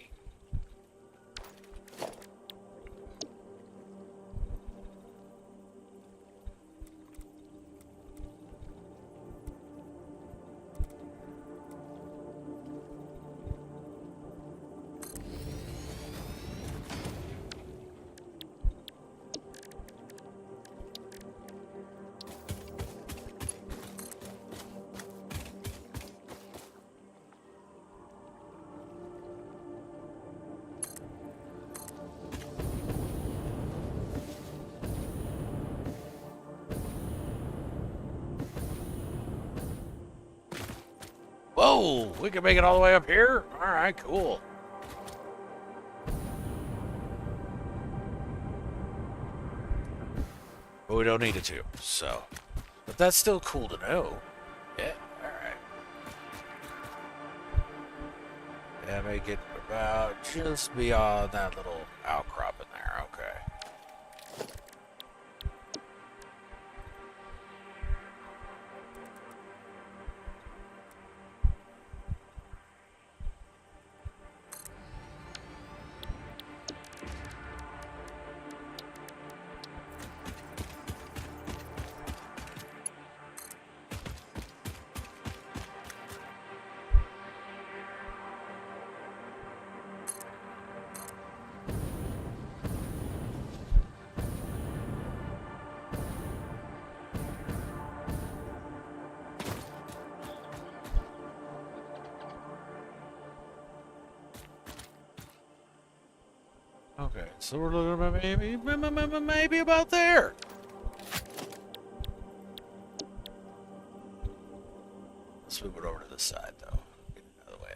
Whoa, we can make it all the way up here? All right, cool. But we don't need it to, so. But that's still cool to know. Yeah, all right. Yeah, make it about just beyond that little outcrop in there. Okay. Okay, so we're looking at maybe about there. Let's move it over to this side, though. Get it out of the way.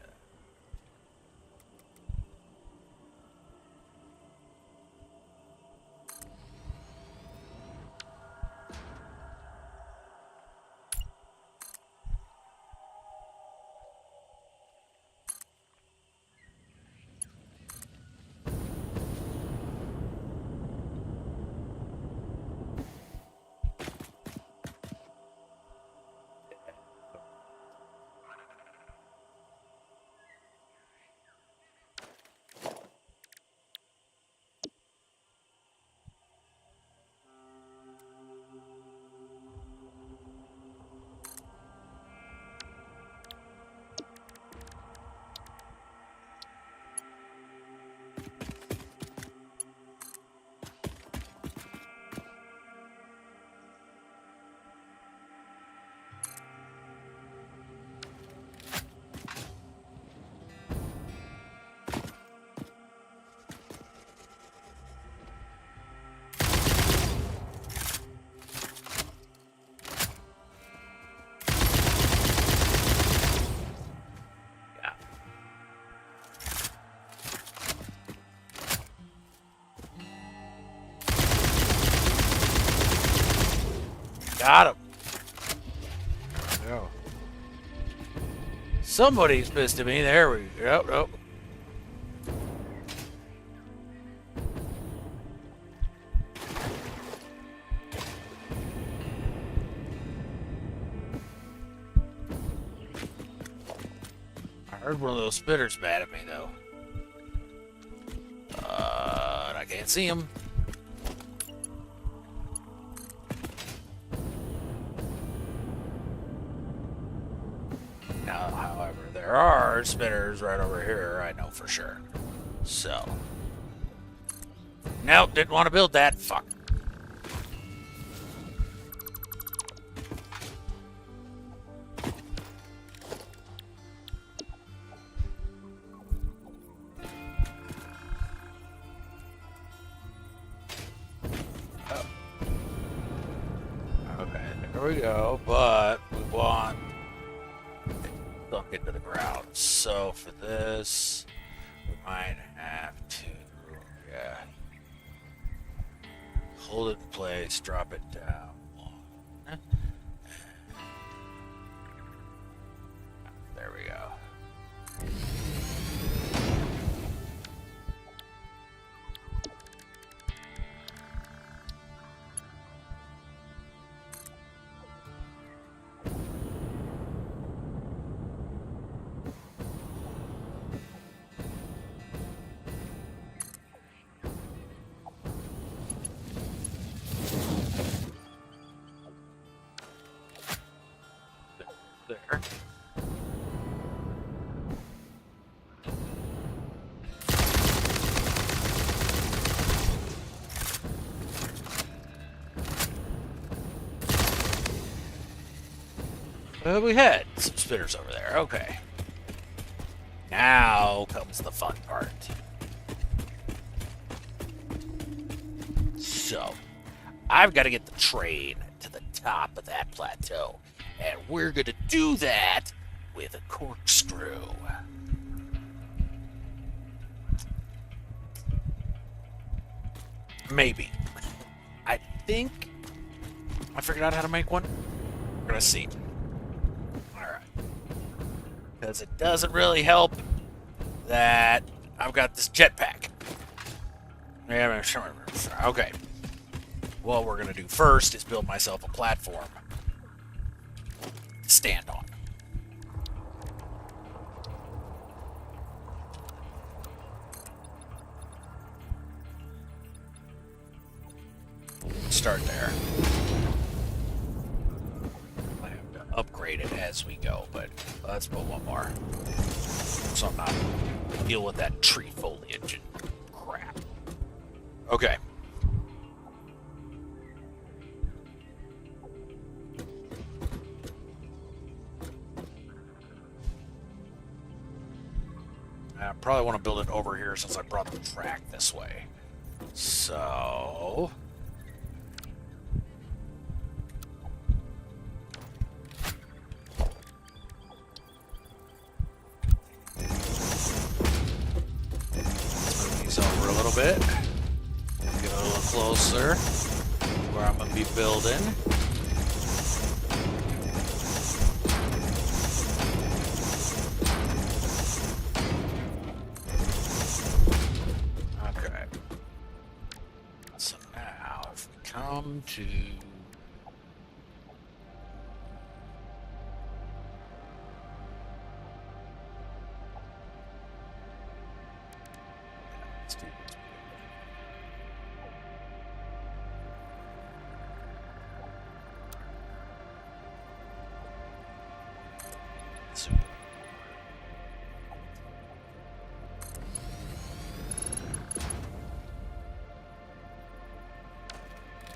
Got him. Yeah. Somebody's pissed at me. There we go. Nope. I heard one of those spitters mad at me, though. And I can't see him. Now, however, there are spitters right over here, I know for sure. So. Nope, didn't want to build that. Fuck. There we go, but we want it sunk into the ground. So for this, we might have to, yeah, hold it in place, drop it down. There we go. There. We had some spinners over there. Okay. Now comes the fun part. So, I've got to get the train to the top of that plateau. And we're going to do that with a corkscrew. Maybe. I think I figured out how to make one. We're going to see. Alright. Because it doesn't really help that I've got this jetpack. Yeah, sure. Okay. What we're going to do first is build myself a platform to stand on. Start there. I have to upgrade it as we go, but let's put one more. So I'm not deal with that tree foliage and crap. Okay. I probably want to build it over here since I brought the track this way. So... over a little bit. Get a little closer where I'm going to be building. Okay. So now if we come to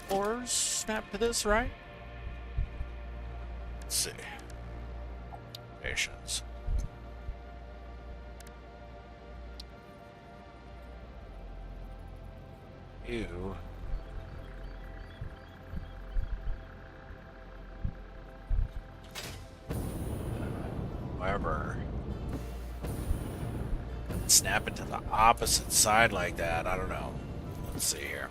floors snap to this, right? Let's see. Patience. You. However, snap it to the opposite side like that. I don't know. Let's see here.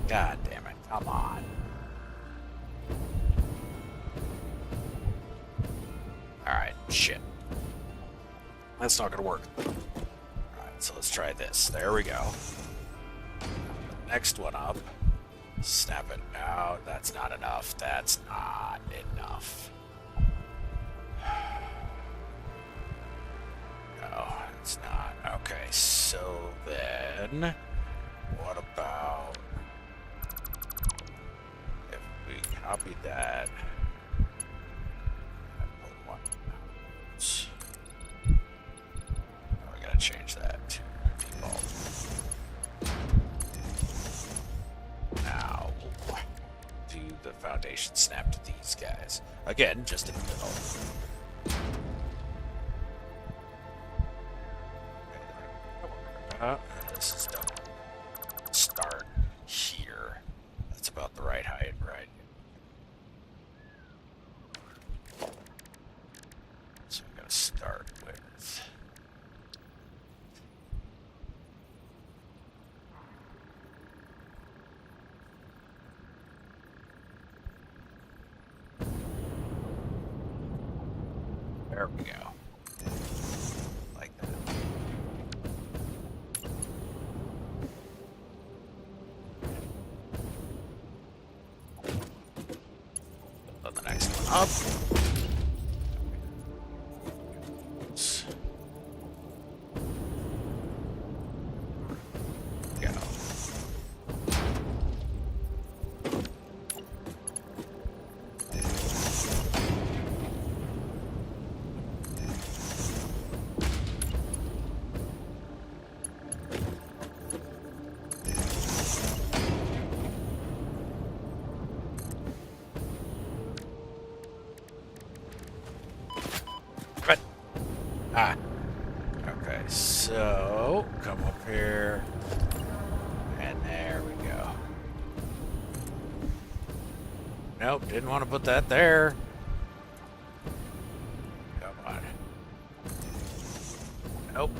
God damn it, come on. Alright, shit. That's not gonna work. Alright, so let's try this. There we go. Next one up. Snap it out. That's not enough. That's not enough. No, it's not. Okay, so then... what about... if we copy that... and put one out. Oh, we gotta change that to default. Now, we'll do the foundation snap to these guys. Again, just in the middle. This is done. Start here. That's about the right height, right? So I'm gonna start with. There we go. Like that. Put the next one up. Go. But okay, so come up here, and there we go. Nope, didn't want to put that there. Come on. Nope.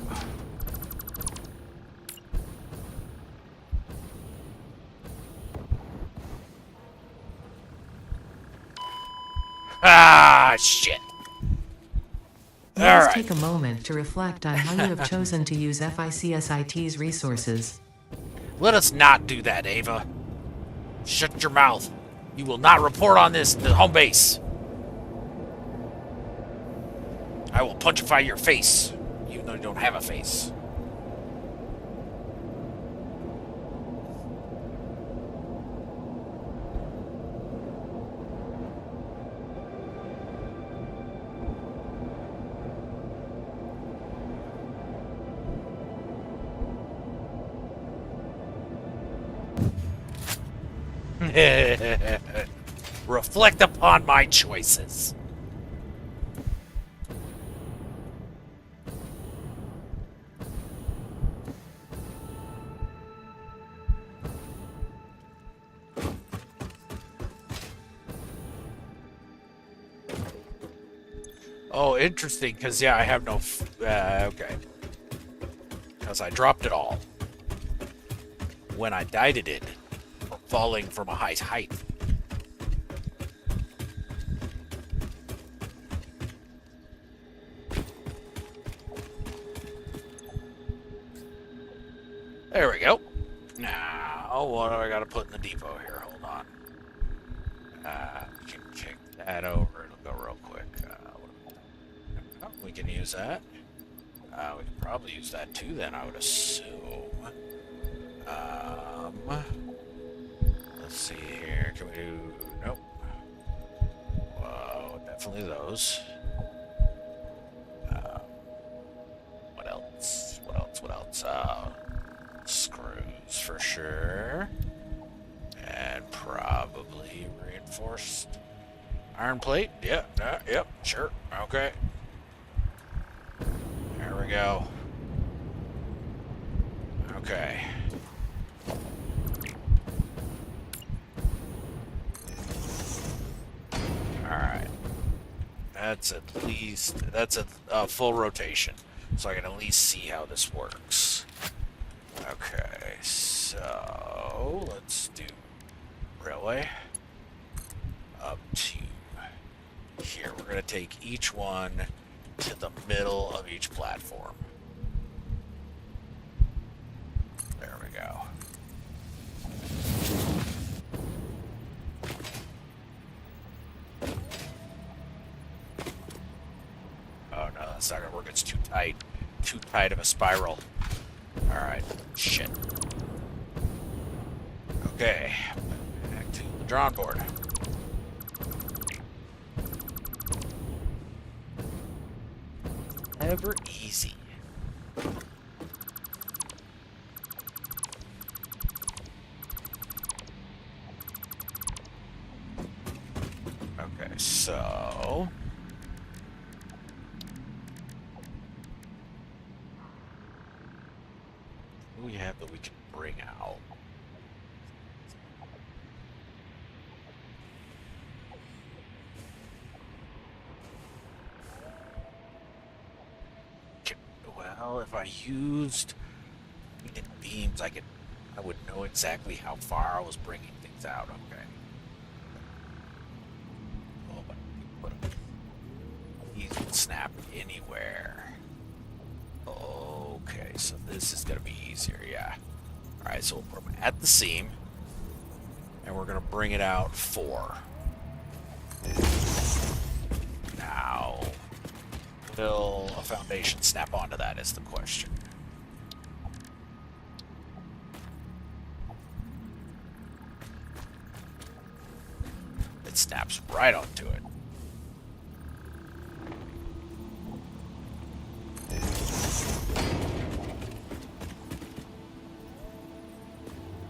Ah, shit. Let us take a moment to reflect on how you have chosen to use FICSIT's resources. Let us not do that, Ava. Shut your mouth. You will not report on this to home base. I will punchify your face, even though you don't have a face. Reflect upon my choices. Oh, interesting, because, yeah, I have no... okay. Because I dropped it all. When I died it did. Falling from a high height. There we go. Now, what do I got to put in the depot here? Hold on. We can kick that over. It'll go real quick. We can use that. We can probably use that too then, I would assume. Let's see here. Can we do... Nope. Whoa, definitely those. What else? What else? What else? Screws for sure. And probably reinforced iron plate. Yep, yep, sure. Okay. There we go. Okay. Alright. That's at least... That's a full rotation. So I can at least see how this works. Okay, so... Let's do... Railway. Up to... Here. We're going to take each one to the middle of each platform. There we go. Oh no, that's not gonna work. It's too tight. Too tight of a spiral. Alright. Shit. Okay. Back to the drawing board. Never easy. Okay, so... What do we have that we can bring out? Well, if I used beams, I would know exactly how far I was bringing things out. Okay. Oh, but these would snap anywhere. Okay, so this is gonna be easier. Yeah. All right, so we'll put them at the seam, and we're gonna bring it out 4. Now, will a foundation snap onto that is the question. It snaps right onto it.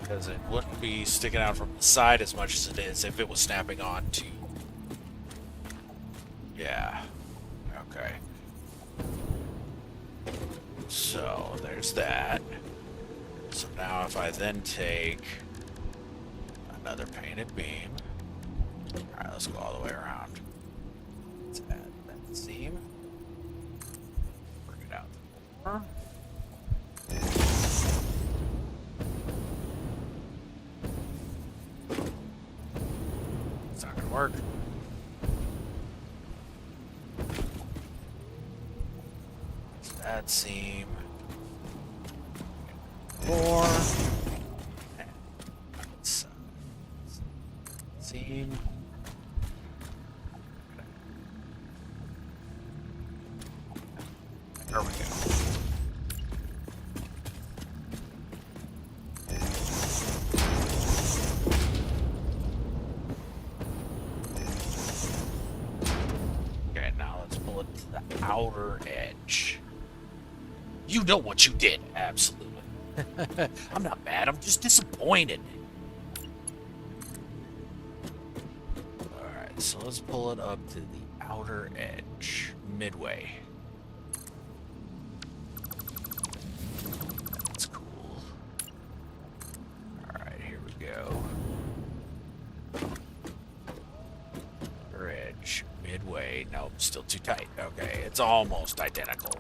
Because it wouldn't be sticking out from the side as much as it is if it was snapping onto. Yeah. Okay. So there's that. So now if I then take another painted beam. Alright, let's go all the way around. Let's add that seam. Bring it out. It's not gonna work. So that seam. 4. Seam. There we go. Okay, now let's pull it to the outer edge. You know what you did, absolutely. I'm not mad, I'm just disappointed. Alright, so let's pull it up to the outer edge, midway. That's cool. Alright, here we go. Outer edge, midway. Nope, still too tight. Okay, it's almost identical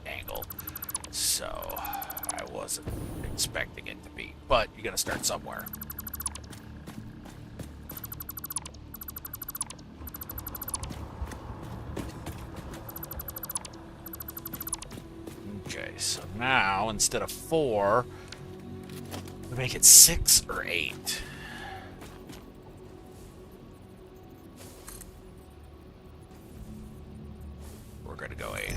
angle. So, I wasn't expecting it to be, but you gotta start somewhere. Okay, so now instead of 4, we make it 6 or 8. We're gonna go 8.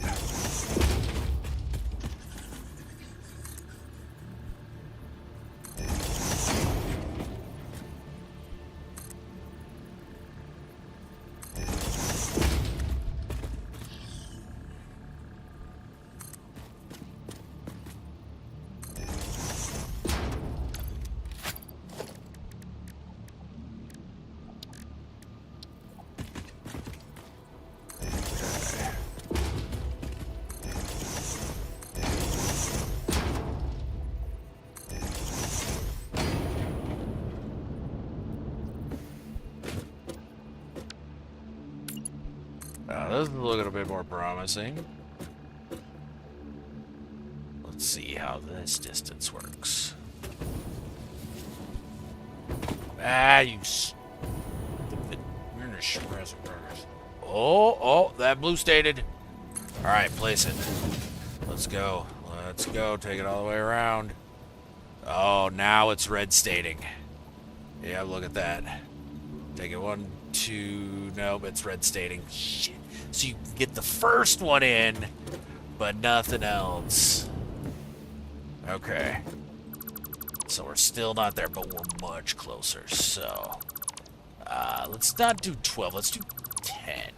This is looking a bit more promising. Let's see how this distance works. Ah, you stupid. You're in a express burgers. Oh, that blue stated. Alright, place it. Let's go. Let's go. Take it all the way around. Oh, now it's red stating. Yeah, look at that. Take it 1, 2. Nope, it's red stating. Shit. So you can get the first one in, but nothing else. Okay. So we're still not there, but we're much closer. So, let's not do 12. Let's do 10.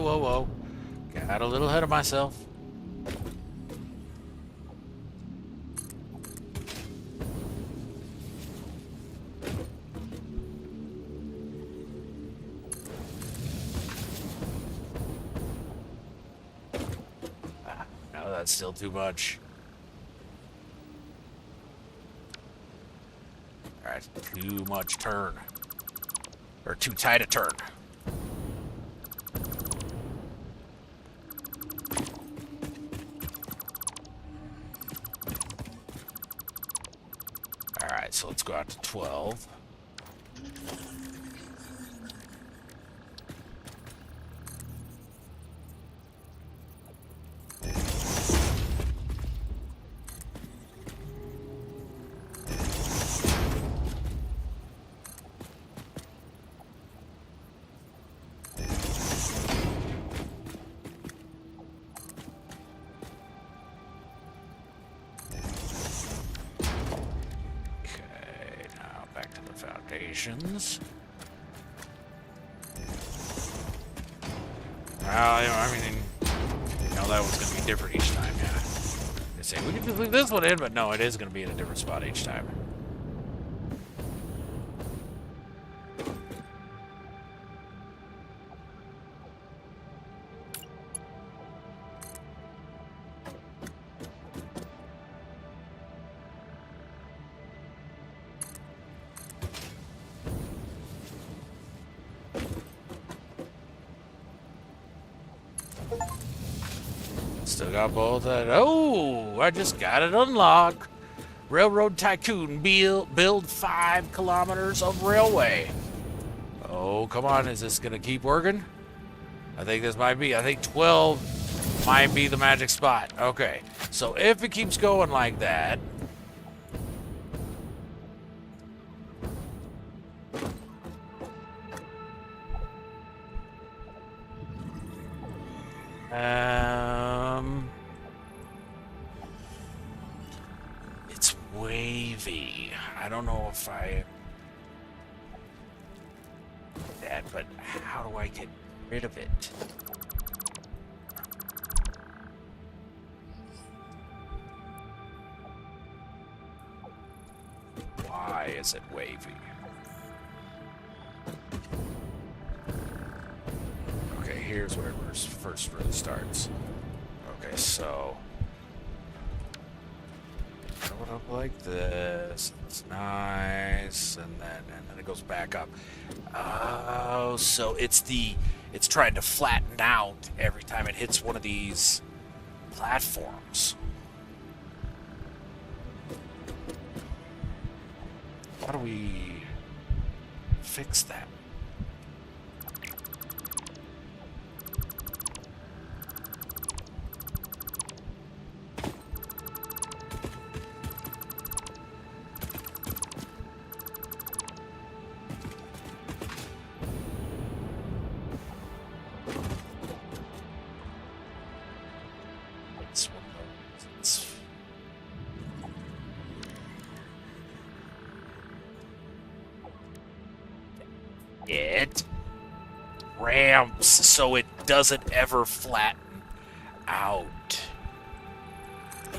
whoa, whoa. Got a little ahead of myself. No, that's still too much. Alright, too much turn. Or too tight a turn. Alright, so let's go out to 12. Foundations. Well, you know, I mean, that was going to be different each time, yeah. They say, we can just leave this one in, but no, it is going to be in a different spot each time. Still got both that. Oh, I just got it unlocked. Railroad Tycoon build 5 kilometers of railway. Oh, come on. Is this going to keep working? I think this might be. I think 12 might be the magic spot. Okay. So if it keeps going like that. It's wavy. I don't know if I... that, but how do I get rid of it? Why is it wavy? Okay, here's where it first really starts. Okay, so... throw it up like this. It's nice, and then it goes back up. Oh, so it's trying to flatten out every time it hits one of these platforms. How do we fix that? It ramps so it doesn't ever flatten out.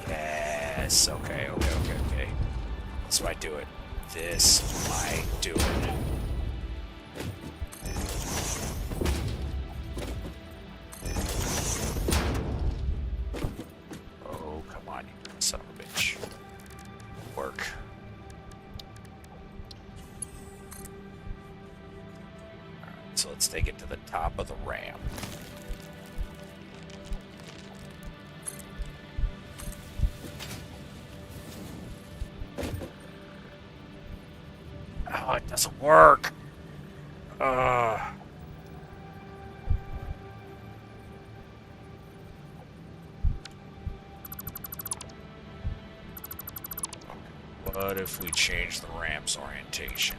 Yes, okay. This might do it. This might do it. Oh, come on, you son of a bitch. Work. So let's take it to the top of the ramp. Oh, it doesn't work. What if we change the ramp's orientation?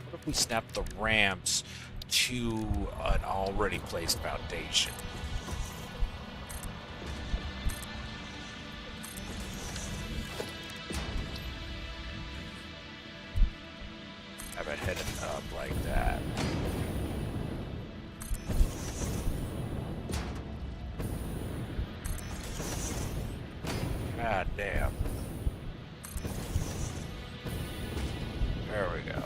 What if we snap the ramps to an already placed foundation? Have it headed up like that. God damn. There we go.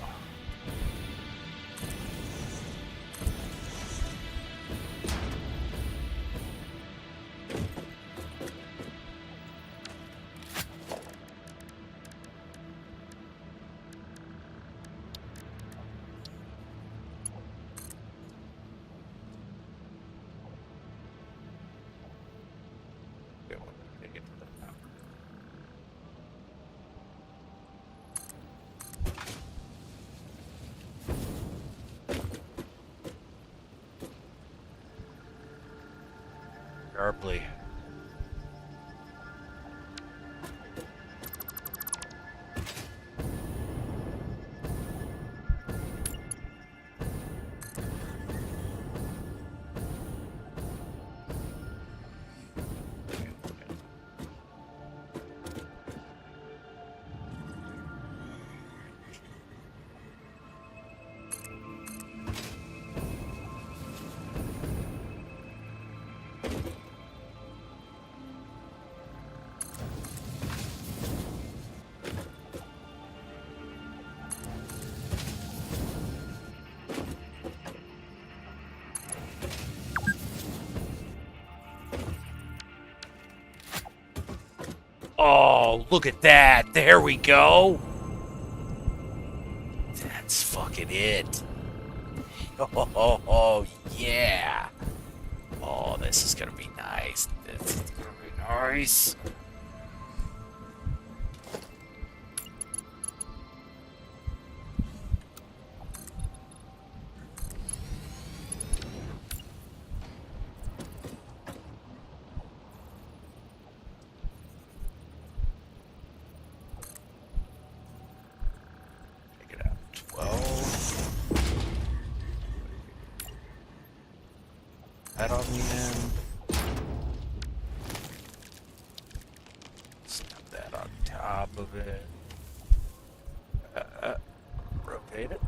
Sharply. Oh, look at that. There we go. That's fucking it. Oh, yeah. Oh, this is gonna be nice. This is gonna be nice. Take it out. 12. That on the end. Snap that on top of it. Rotate it.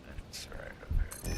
That's right, okay.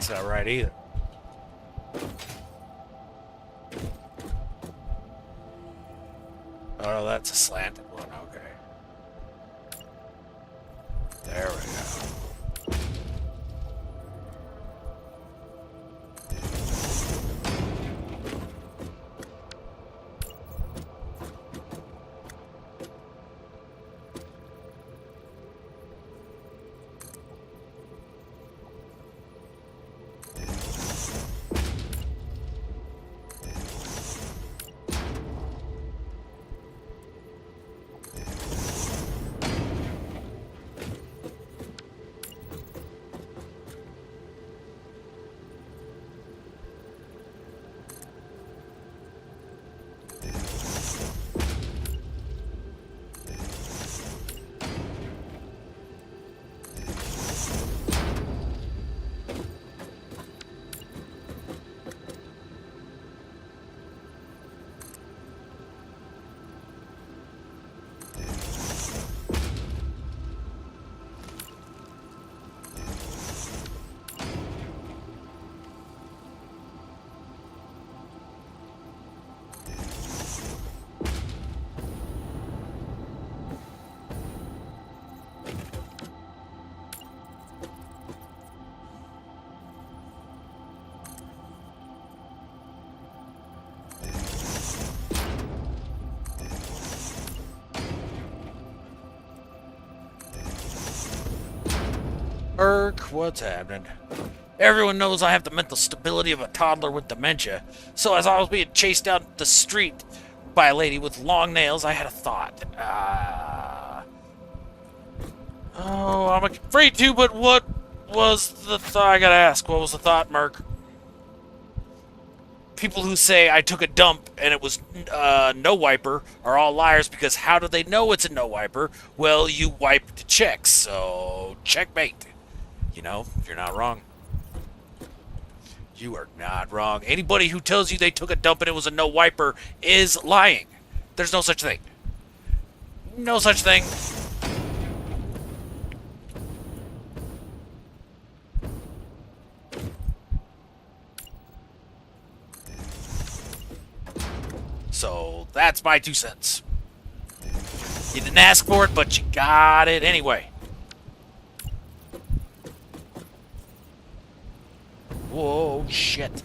That's not right either. Oh, that's a slanted one. Okay. There we go. Burke, what's happening? Everyone knows I have the mental stability of a toddler with dementia. So as I was being chased down the street by a lady with long nails, I had a thought. Oh, I'm afraid to, but what was the thought? I gotta ask, what was the thought, Merc? People who say I took a dump and it was no wiper are all liars, because how do they know it's a no wiper? Well, you wipe to check, so checkmate. You know, you're not wrong. You are not wrong. Anybody who tells you they took a dump and it was a no wiper is lying. There's no such thing. No such thing. So that's my 2 cents. You didn't ask for it, but you got it anyway. Whoa, shit.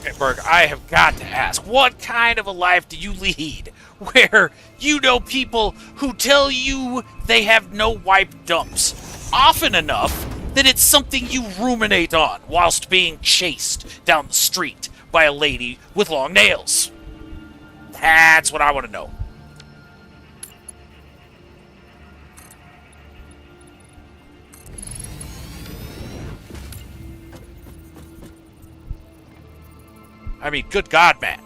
Okay, Berg, I have got to ask, what kind of a life do you lead where you know people who tell you they have no wipe dumps often enough that it's something you ruminate on whilst being chased down the street by a lady with long nails? That's what I want to know. I mean, good God, man.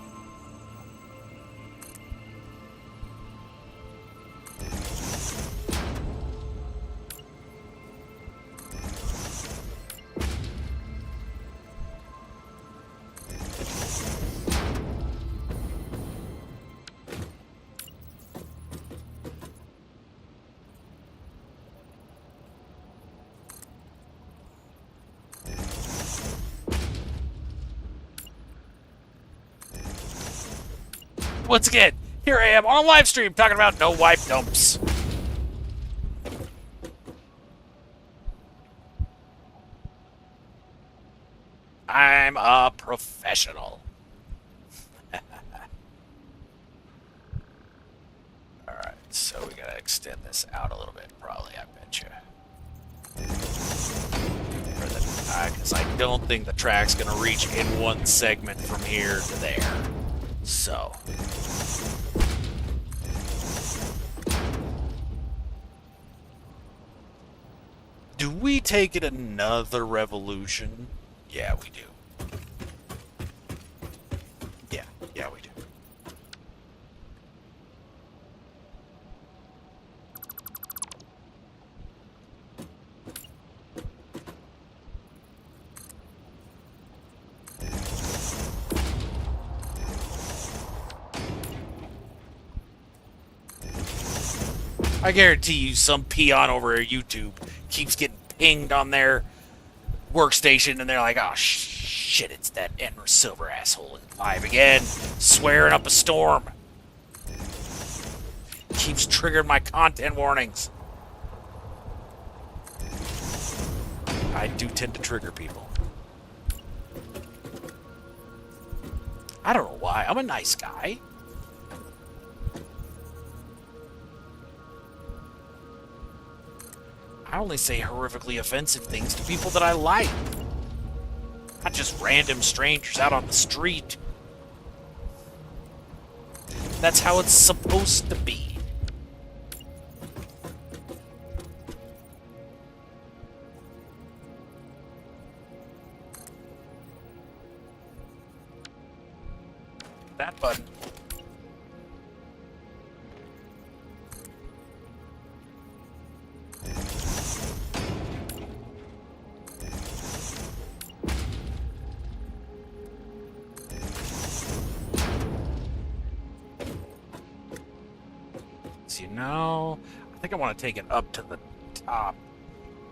Once again, here I am on a live stream talking about no wipe dumps. I'm a professional. Alright, so we gotta extend this out a little bit, probably, I betcha. Because I don't think the track's gonna reach in one segment from here to there. So. Do we take it another revolution? Yeah, we do. Yeah, we do. I guarantee you some peon over at YouTube keeps getting pinged on their workstation and they're like, oh shit, it's that Enver Silver asshole live again, swearing up a storm. Keeps triggering my content warnings. I do tend to trigger people. I don't know why. I'm a nice guy. I only say horrifically offensive things to people that I like. Not just random strangers out on the street. That's how it's supposed to be. That button. So, I think I want to take it up to the top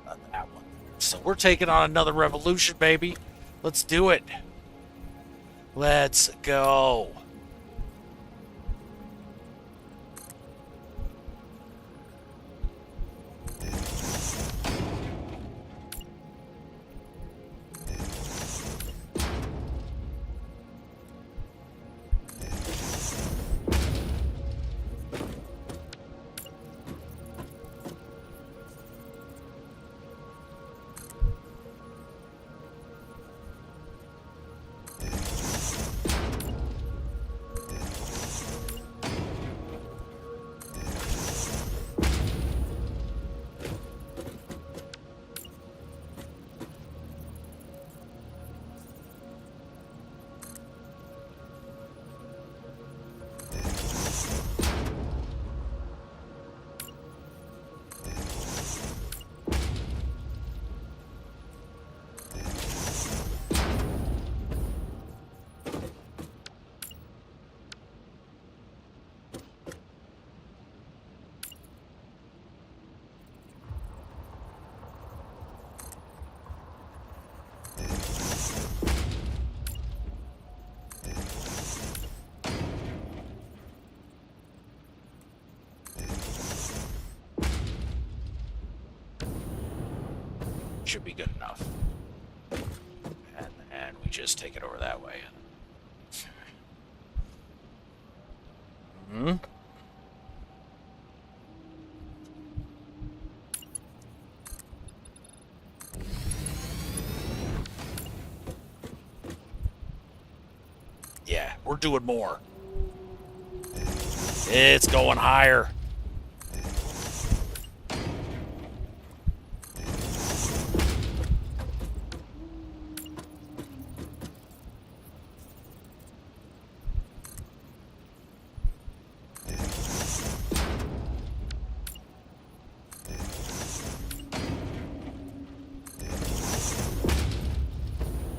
of that one. So we're taking on another revolution, baby. Let's do it. Let's go. Should be good enough. And we just take it over that way. Hmm? Yeah, we're doing more. It's going higher.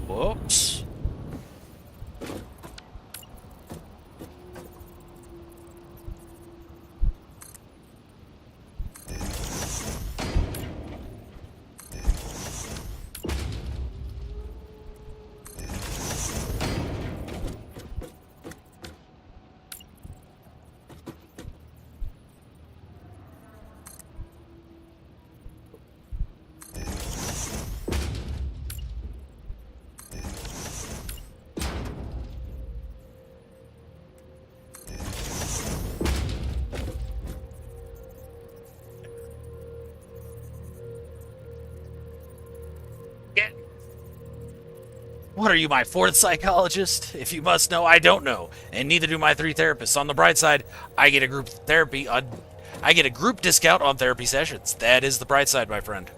Whoops. What are you, my fourth psychologist? If you must know, I don't know, and neither do my three therapists. On the bright side, I get a group discount on therapy sessions. That is the bright side, my friend.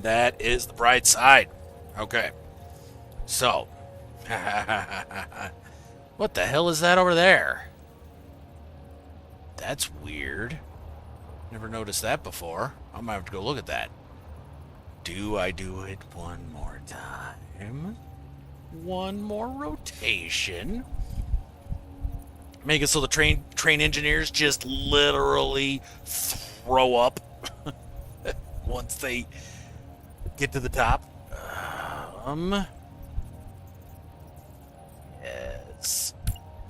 That is the bright side. Okay. So, what the hell is that over there? That's weird. Never noticed that before. I might have to go look at that. Do I do it one more time? One more rotation. Make it so the train engineers just literally throw up once they get to the top. Yes,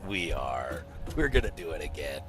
we are. We're gonna do it again.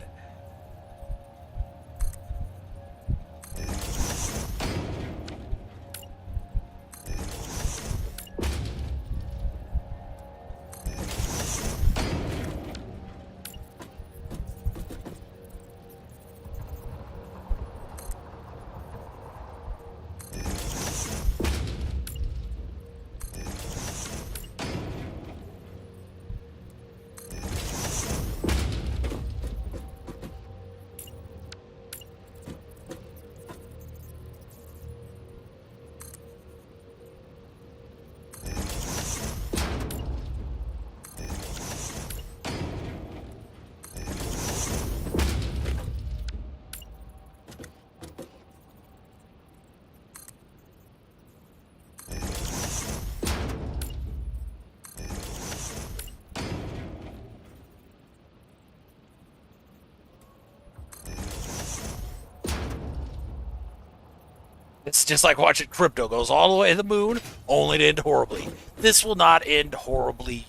It's just like watching crypto goes all the way to the moon, only to end horribly. This will not end horribly.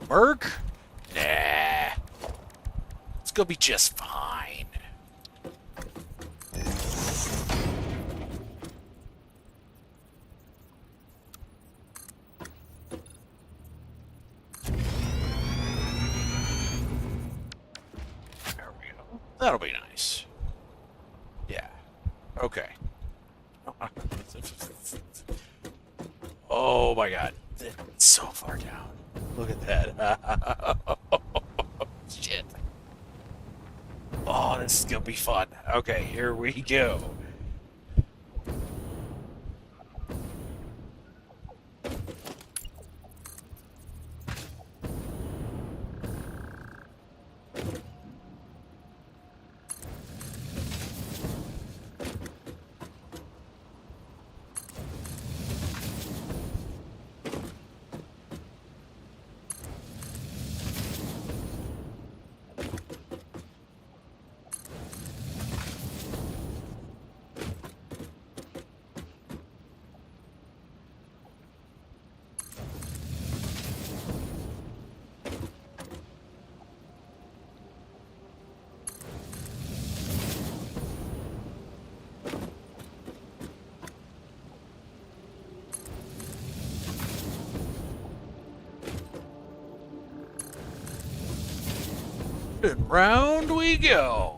Merc? Nah. It's gonna be just fine. There we go. That'll be nice. Yeah. Okay. Oh my god. It's so far down. Look at that. Shit. Oh, this is gonna be fun. Okay, here we go. And round we go.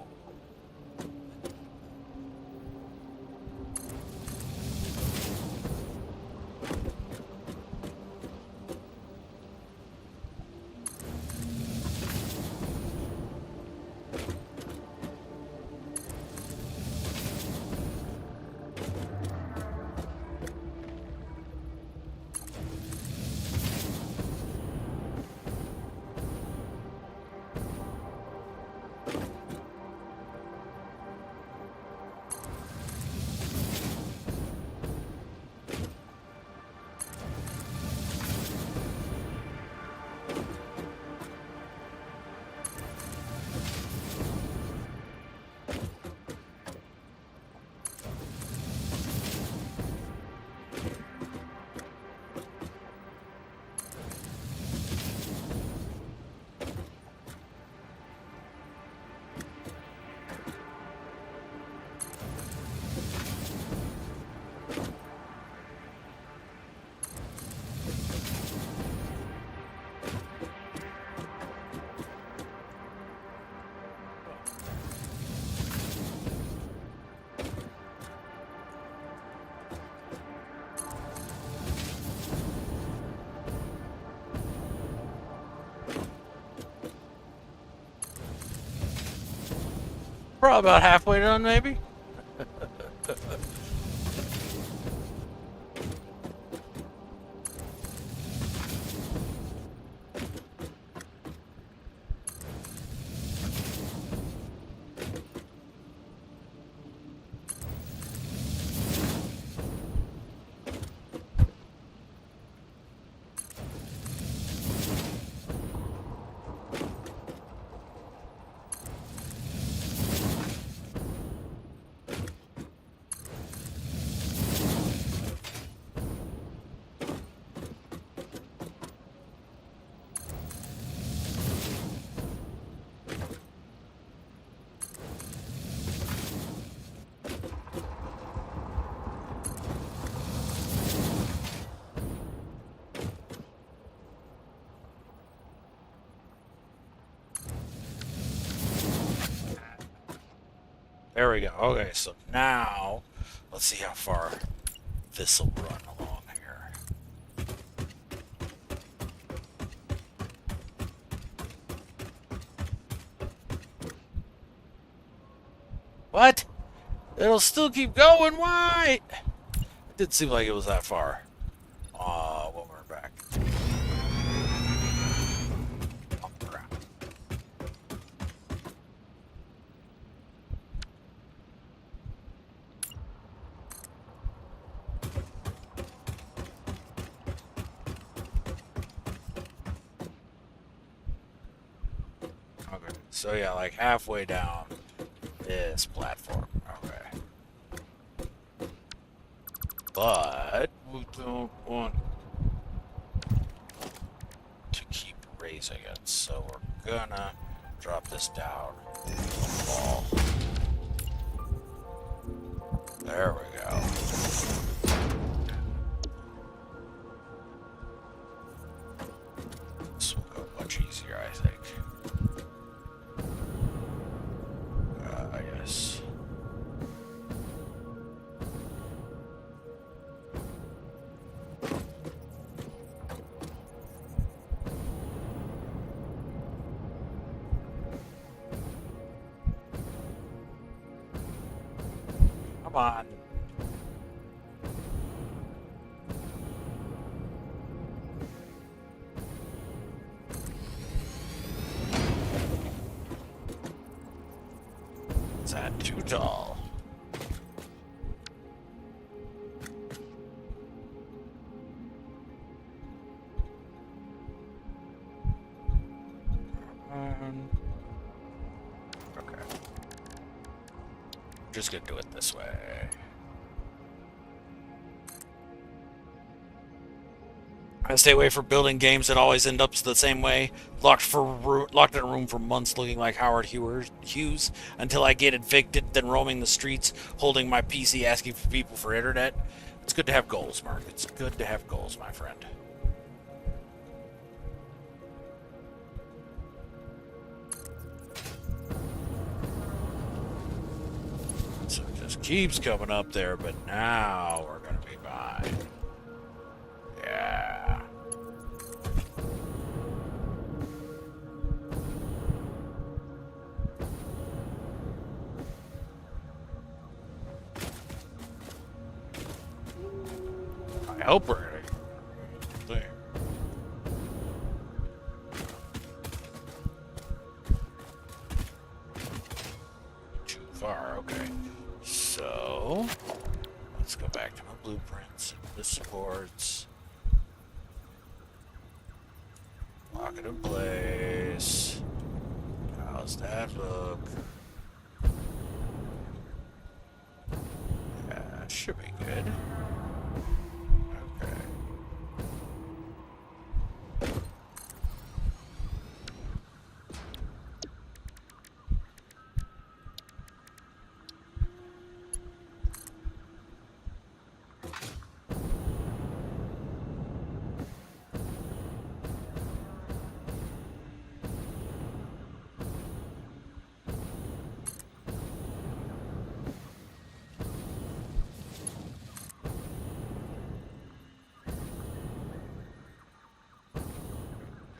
Probably about halfway done, maybe. There we go. Okay, so now let's see how far this will run along here. What? It'll still keep going? Why? It didn't seem like it was that far. When we're back. Oh, crap. Okay, so yeah, like halfway down this platform. Okay. but we don't want to keep raising it, so we're gonna drop this down. Ball. There we go. This will go much easier, I think. Yes. Come on. Is that too tall? Okay. Just gonna do it this way. I stay away from building games that always end up the same way. Locked in a room for months looking like Howard Hughes until I get evicted, then roaming the streets, holding my PC asking for people for internet. It's good to have goals, Mark. It's good to have goals, my friend. So it just keeps coming up there, but now we're gonna be fine. Yeah. I hope we're there. Too far, okay. So let's go back to my blueprints, the supports. Lock it in place. How's that look? Yeah, should be good. Okay.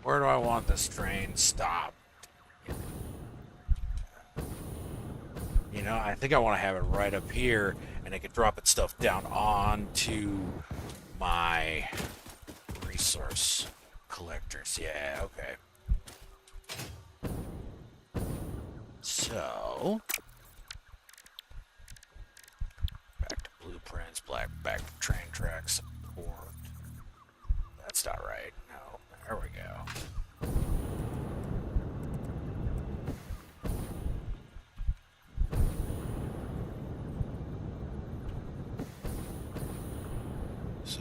Where do I want this train stopped? You know, I think I want to have it right up here, and it could drop its stuff down onto my resource collectors. Yeah, okay. So, back to blueprints, back to train track support. That's not right. No, there we go. So,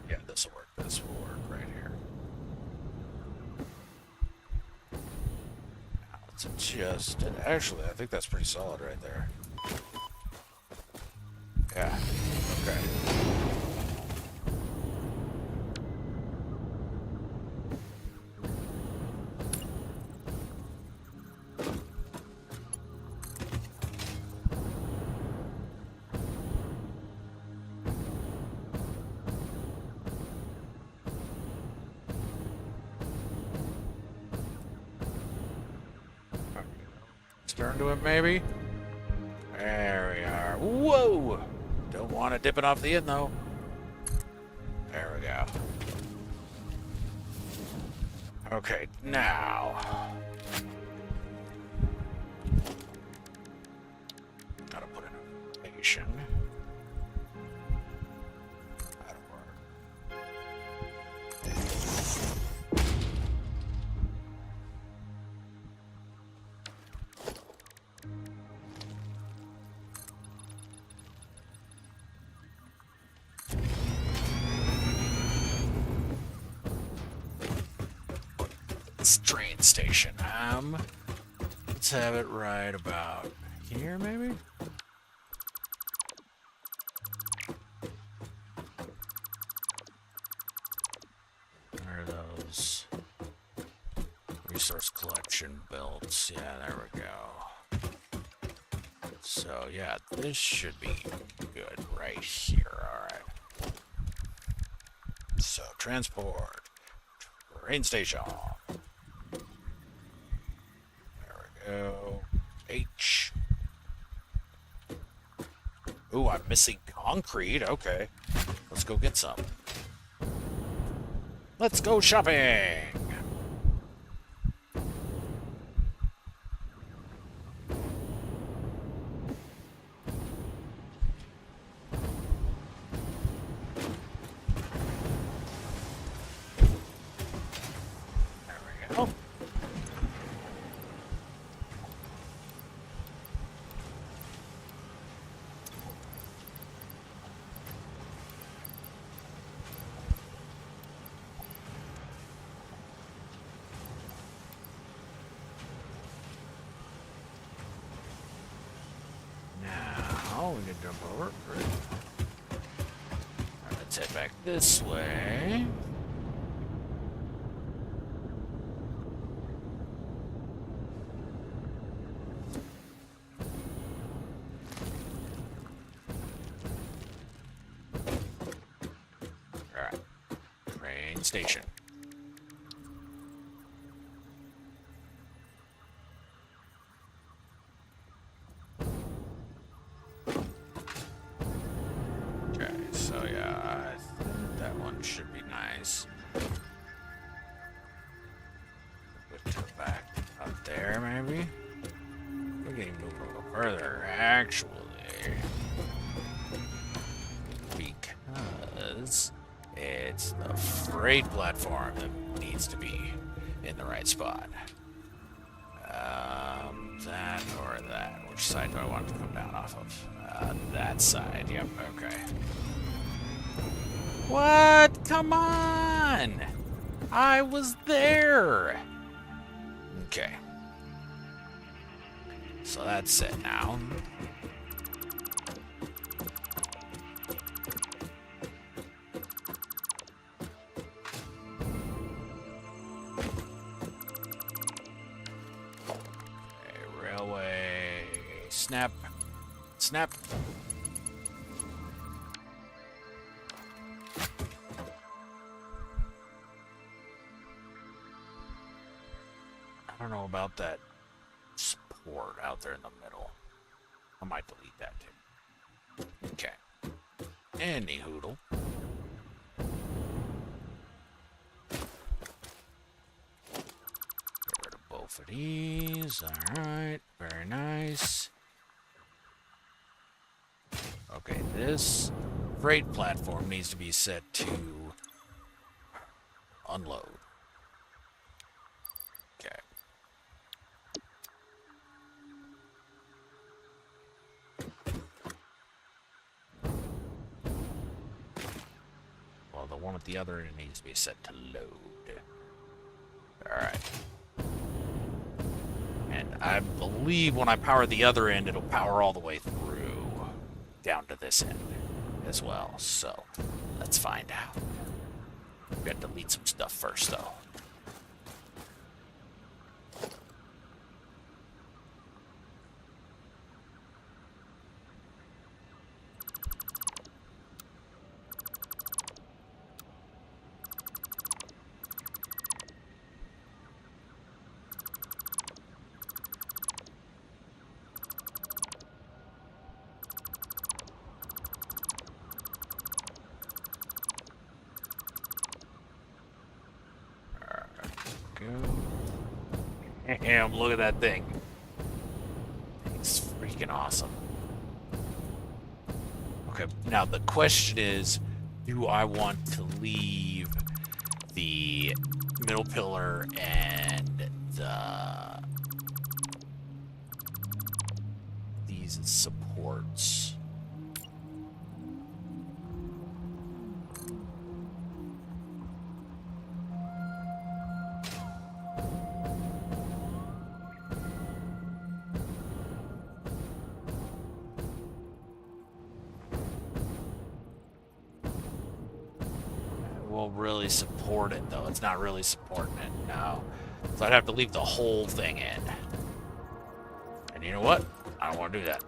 yeah, this will work. This will work right here. Now let's adjust it. Actually, I think that's pretty solid right there. Yeah. Okay. Turn to it, maybe? There we are. Whoa! Don't want it dipping off the end, though. There we go. Okay, now. Gotta put in a location. That'll work. this train station? Let's have it right about here, maybe? Where are those resource collection belts? Yeah, there we go. So, yeah, this should be good right here. Alright. So, transport. Train station. There we go. H. Ooh, I'm missing concrete. Okay. Let's go get some. Let's go shopping! There we go. Now we can jump over. Great. Alright, let's head back this way. Alright. Train station. Okay, so yeah, I think that one should be nice. Put it back up there, maybe? We can even move a little further, actually. Because it's the freight platform that needs to be in the right spot. That or that. Which side do I want it to come down off of? That side. Yep, okay. What? Come on! I was there! Okay. So that's it now. Railway. Snap. Snap. I don't know about that support out there in the middle. I might delete that too. Okay. Any hoodle. Get rid of both of these. Alright. Very nice. Okay, this freight platform needs to be set to unload. Okay. Well, the one at the other end needs to be set to load. Alright. And I believe when I power the other end, it'll power all the way through down to this end as well. So, let's find out. We've got to delete some stuff first, though. Damn, look at that thing. It's freaking awesome. Okay, now the question is, do I want to leave the middle pillar and these supports? will really support it, though. It's not really supporting it, no. So I'd have to leave the whole thing in. And you know what? I don't want to do that.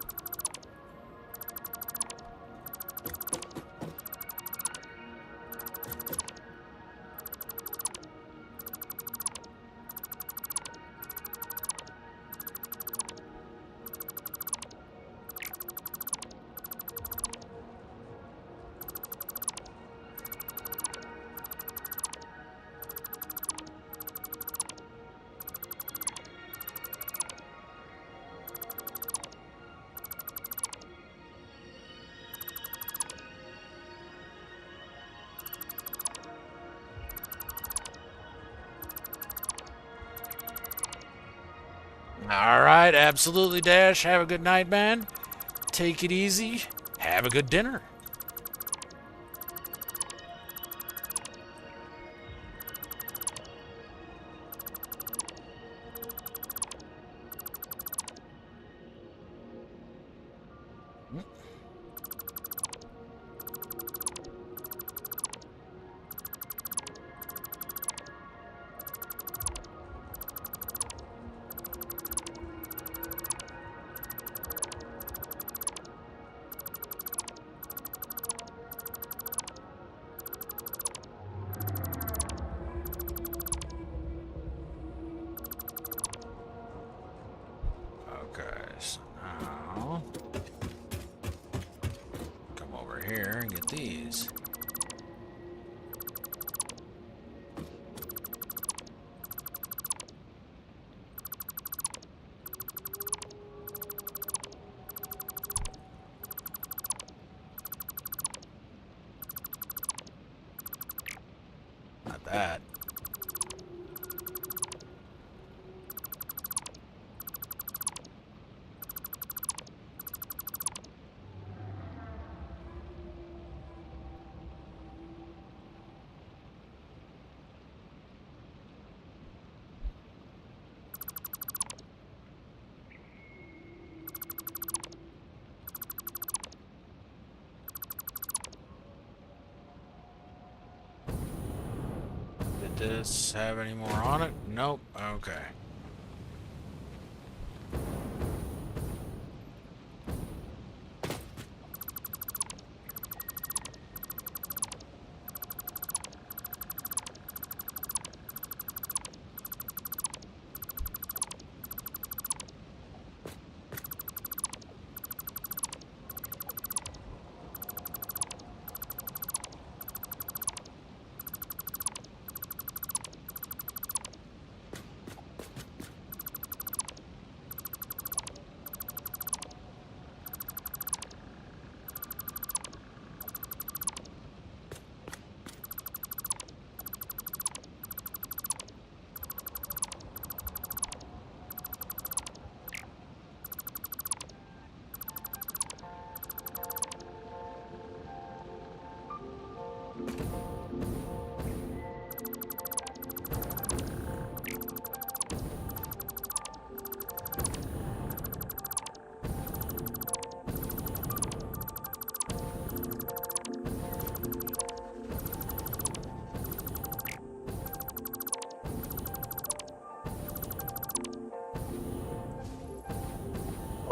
All right, absolutely, Dash. Have a good night, man. Take it easy. Have a good dinner. Okay, so now come over here and get these. Not that. Did this have any more on it? Nope. Okay.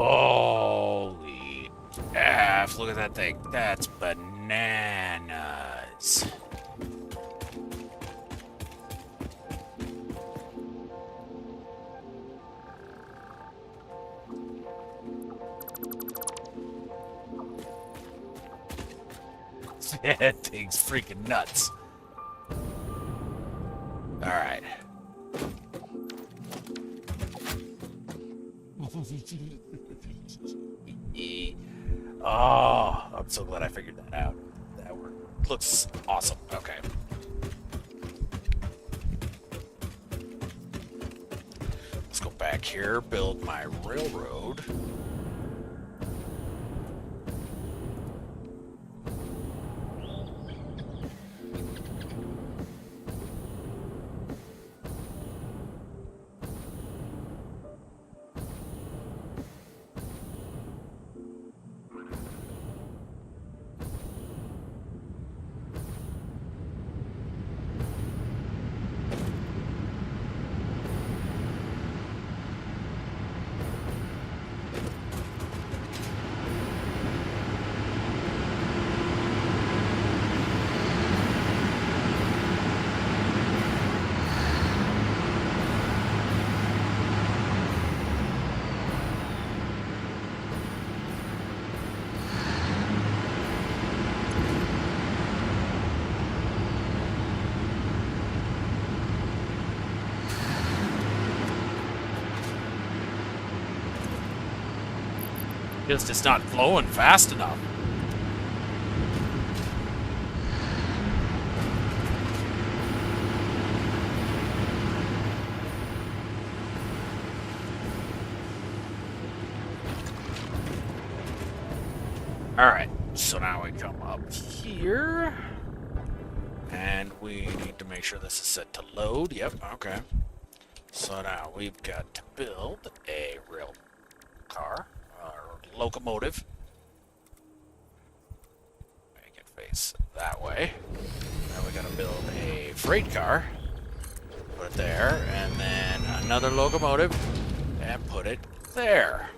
Holy F, look at that thing. That's bananas. That thing's freaking nuts. All right. Oh, I'm so glad I figured that out. That looks awesome. Okay. Let's go back here, build my railroad. Just it's not flowing fast enough. Alright, so now we come up here. And we need to make sure this is set to load. Yep, okay. So now we've got to build a rail car, or locomotive. Make it face that way. Now we gotta build a freight car. Put it there, and then another locomotive, and put it there.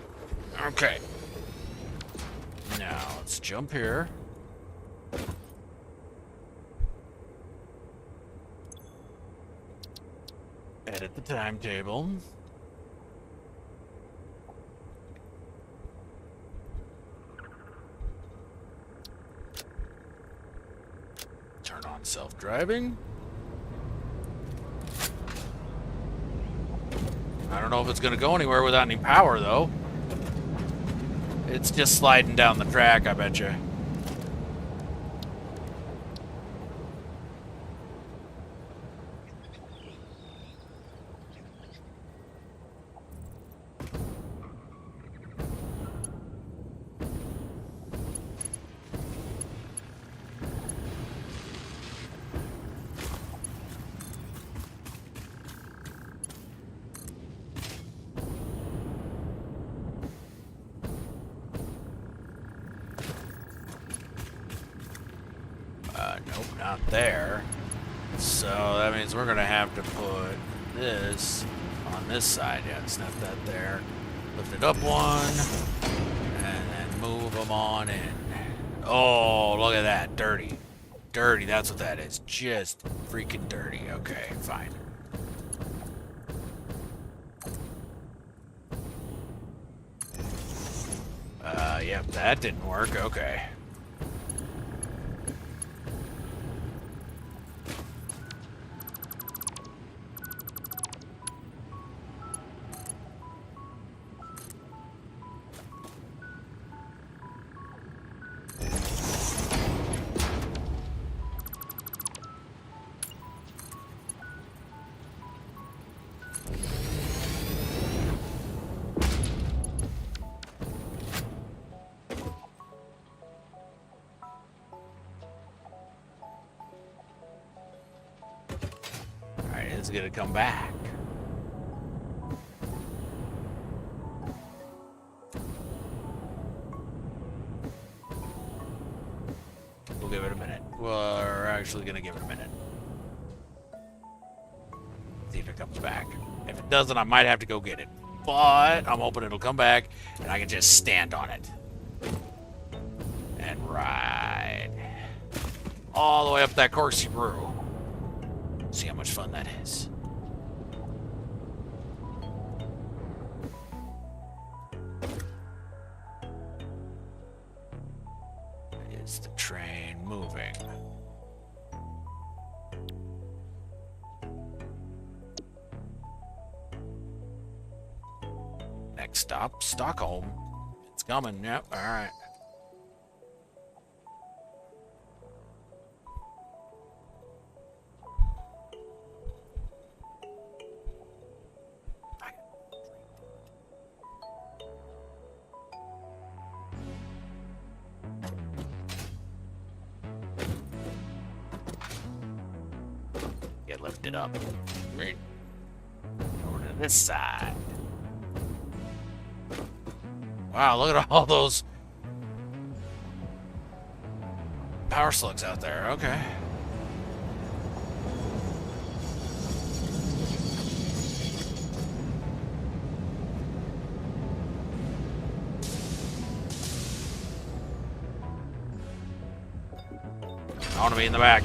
Okay. Now, let's jump here. Edit the timetable. Turn on self-driving. I don't know if it's going to go anywhere without any power, though. It's just sliding down the track, I bet you. Nope, not there. So that means we're gonna have to put this on this side. Yeah, snap that there. Lift it up one, and then move them on in. Oh, look at that, dirty. Dirty, that's what that is. Just freaking dirty. Okay, fine. Yep, that didn't work. Okay. It's gonna come back. We'll give it a minute. We're actually gonna give it a minute. See if it comes back. If it doesn't, I might have to go get it. But I'm hoping it'll come back and I can just stand on it. And ride all the way up that corkscrew. See how much fun that is. Is the train moving? Next stop, Stockholm. It's coming. Yep, all right. Get lifted up. Great. Over to this side. Wow, look at all those power slugs out there. Okay. I want to be in the back.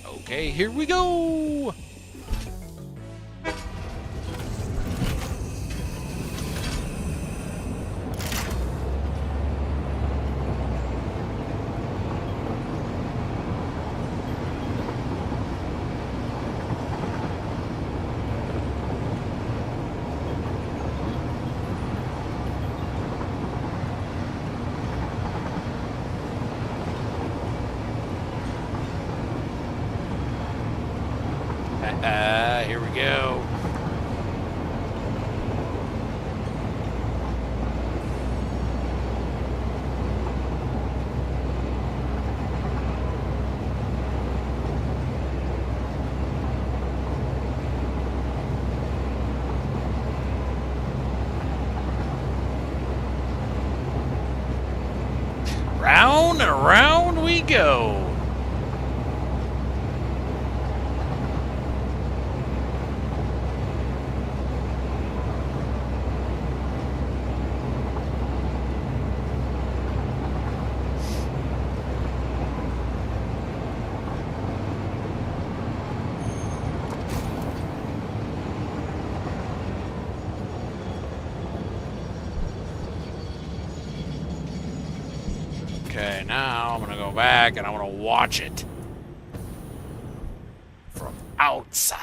Okay, here we go. Here we go. Round and around we go. Okay, now I'm gonna go back and I'm gonna watch it from outside.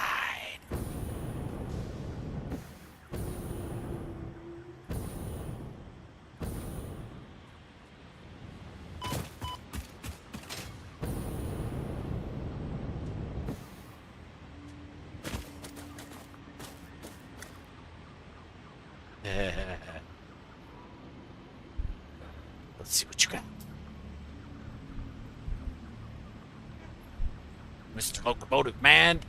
Let's see what you got. Mr. Locomotive Man.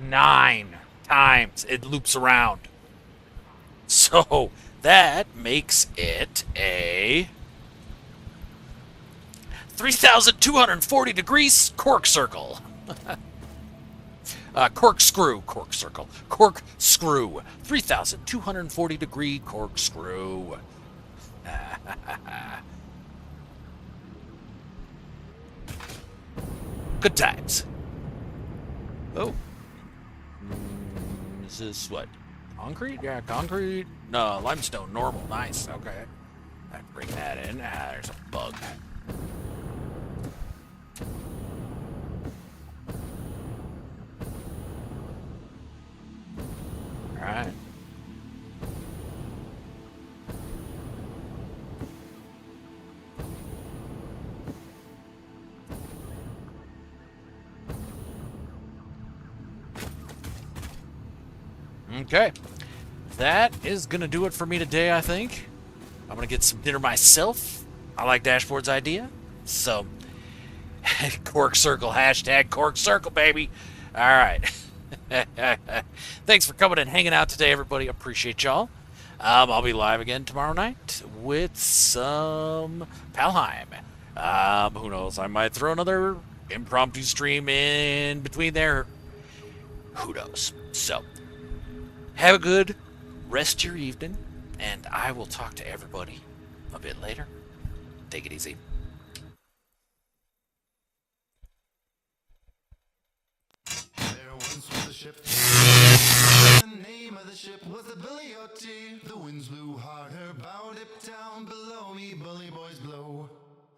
Nine times it loops around. So that makes it a 3,240 degrees cork circle. Corkscrew, cork circle, corkscrew, 3,240 degree corkscrew. Good times. Oh. Is this what? Concrete? Yeah, concrete. No, limestone, normal. Nice. Okay. I bring that in. There's a bug. All right. Okay. That is going to do it for me today, I think. I'm going to get some dinner myself. I like Dashboard's idea. So, cork circle, hashtag cork circle, baby. All right. Thanks for coming and hanging out today, everybody. Appreciate y'all. I'll be live again tomorrow night with some Palheim. Who knows? I might throw another impromptu stream in between there. Who knows? So, have a good rest of your evening, and I will talk to everybody a bit later. Take it easy. There once was a ship. The name of the ship was the Billy O.T. The winds blew hard, her bow dipped down below me, bully boys blow.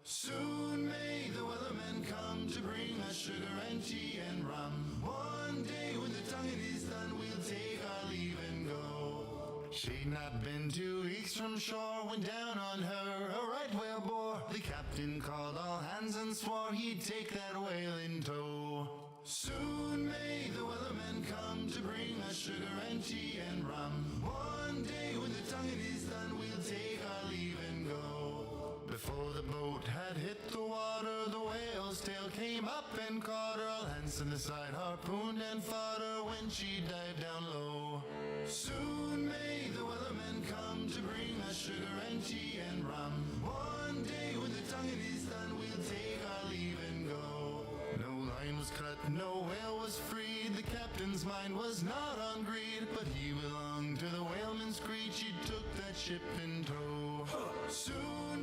Soon may the weathermen come to bring us sugar and tea and rum. One day when the tonguing is done, we'll take our leave and go. She'd not been 2 weeks from shore when down on her a right whale bore. The captain called all hands and swore he'd take that whale in tow. Soon may the weathermen come to bring us sugar and tea and rum. One day when the tonguing is done, we'll take our leave and go. Before the boat had hit the water, the whale's tail came up and caught her. All hands to the side harpooned and fought her when she dived down low. Soon may the weathermen come to bring us sugar and tea and rum. One day when the tonguing is done, we'll take our leave No whale was freed, the captain's mind was not on greed, but he belonged to the whaleman's creed. She took that ship in tow. Soon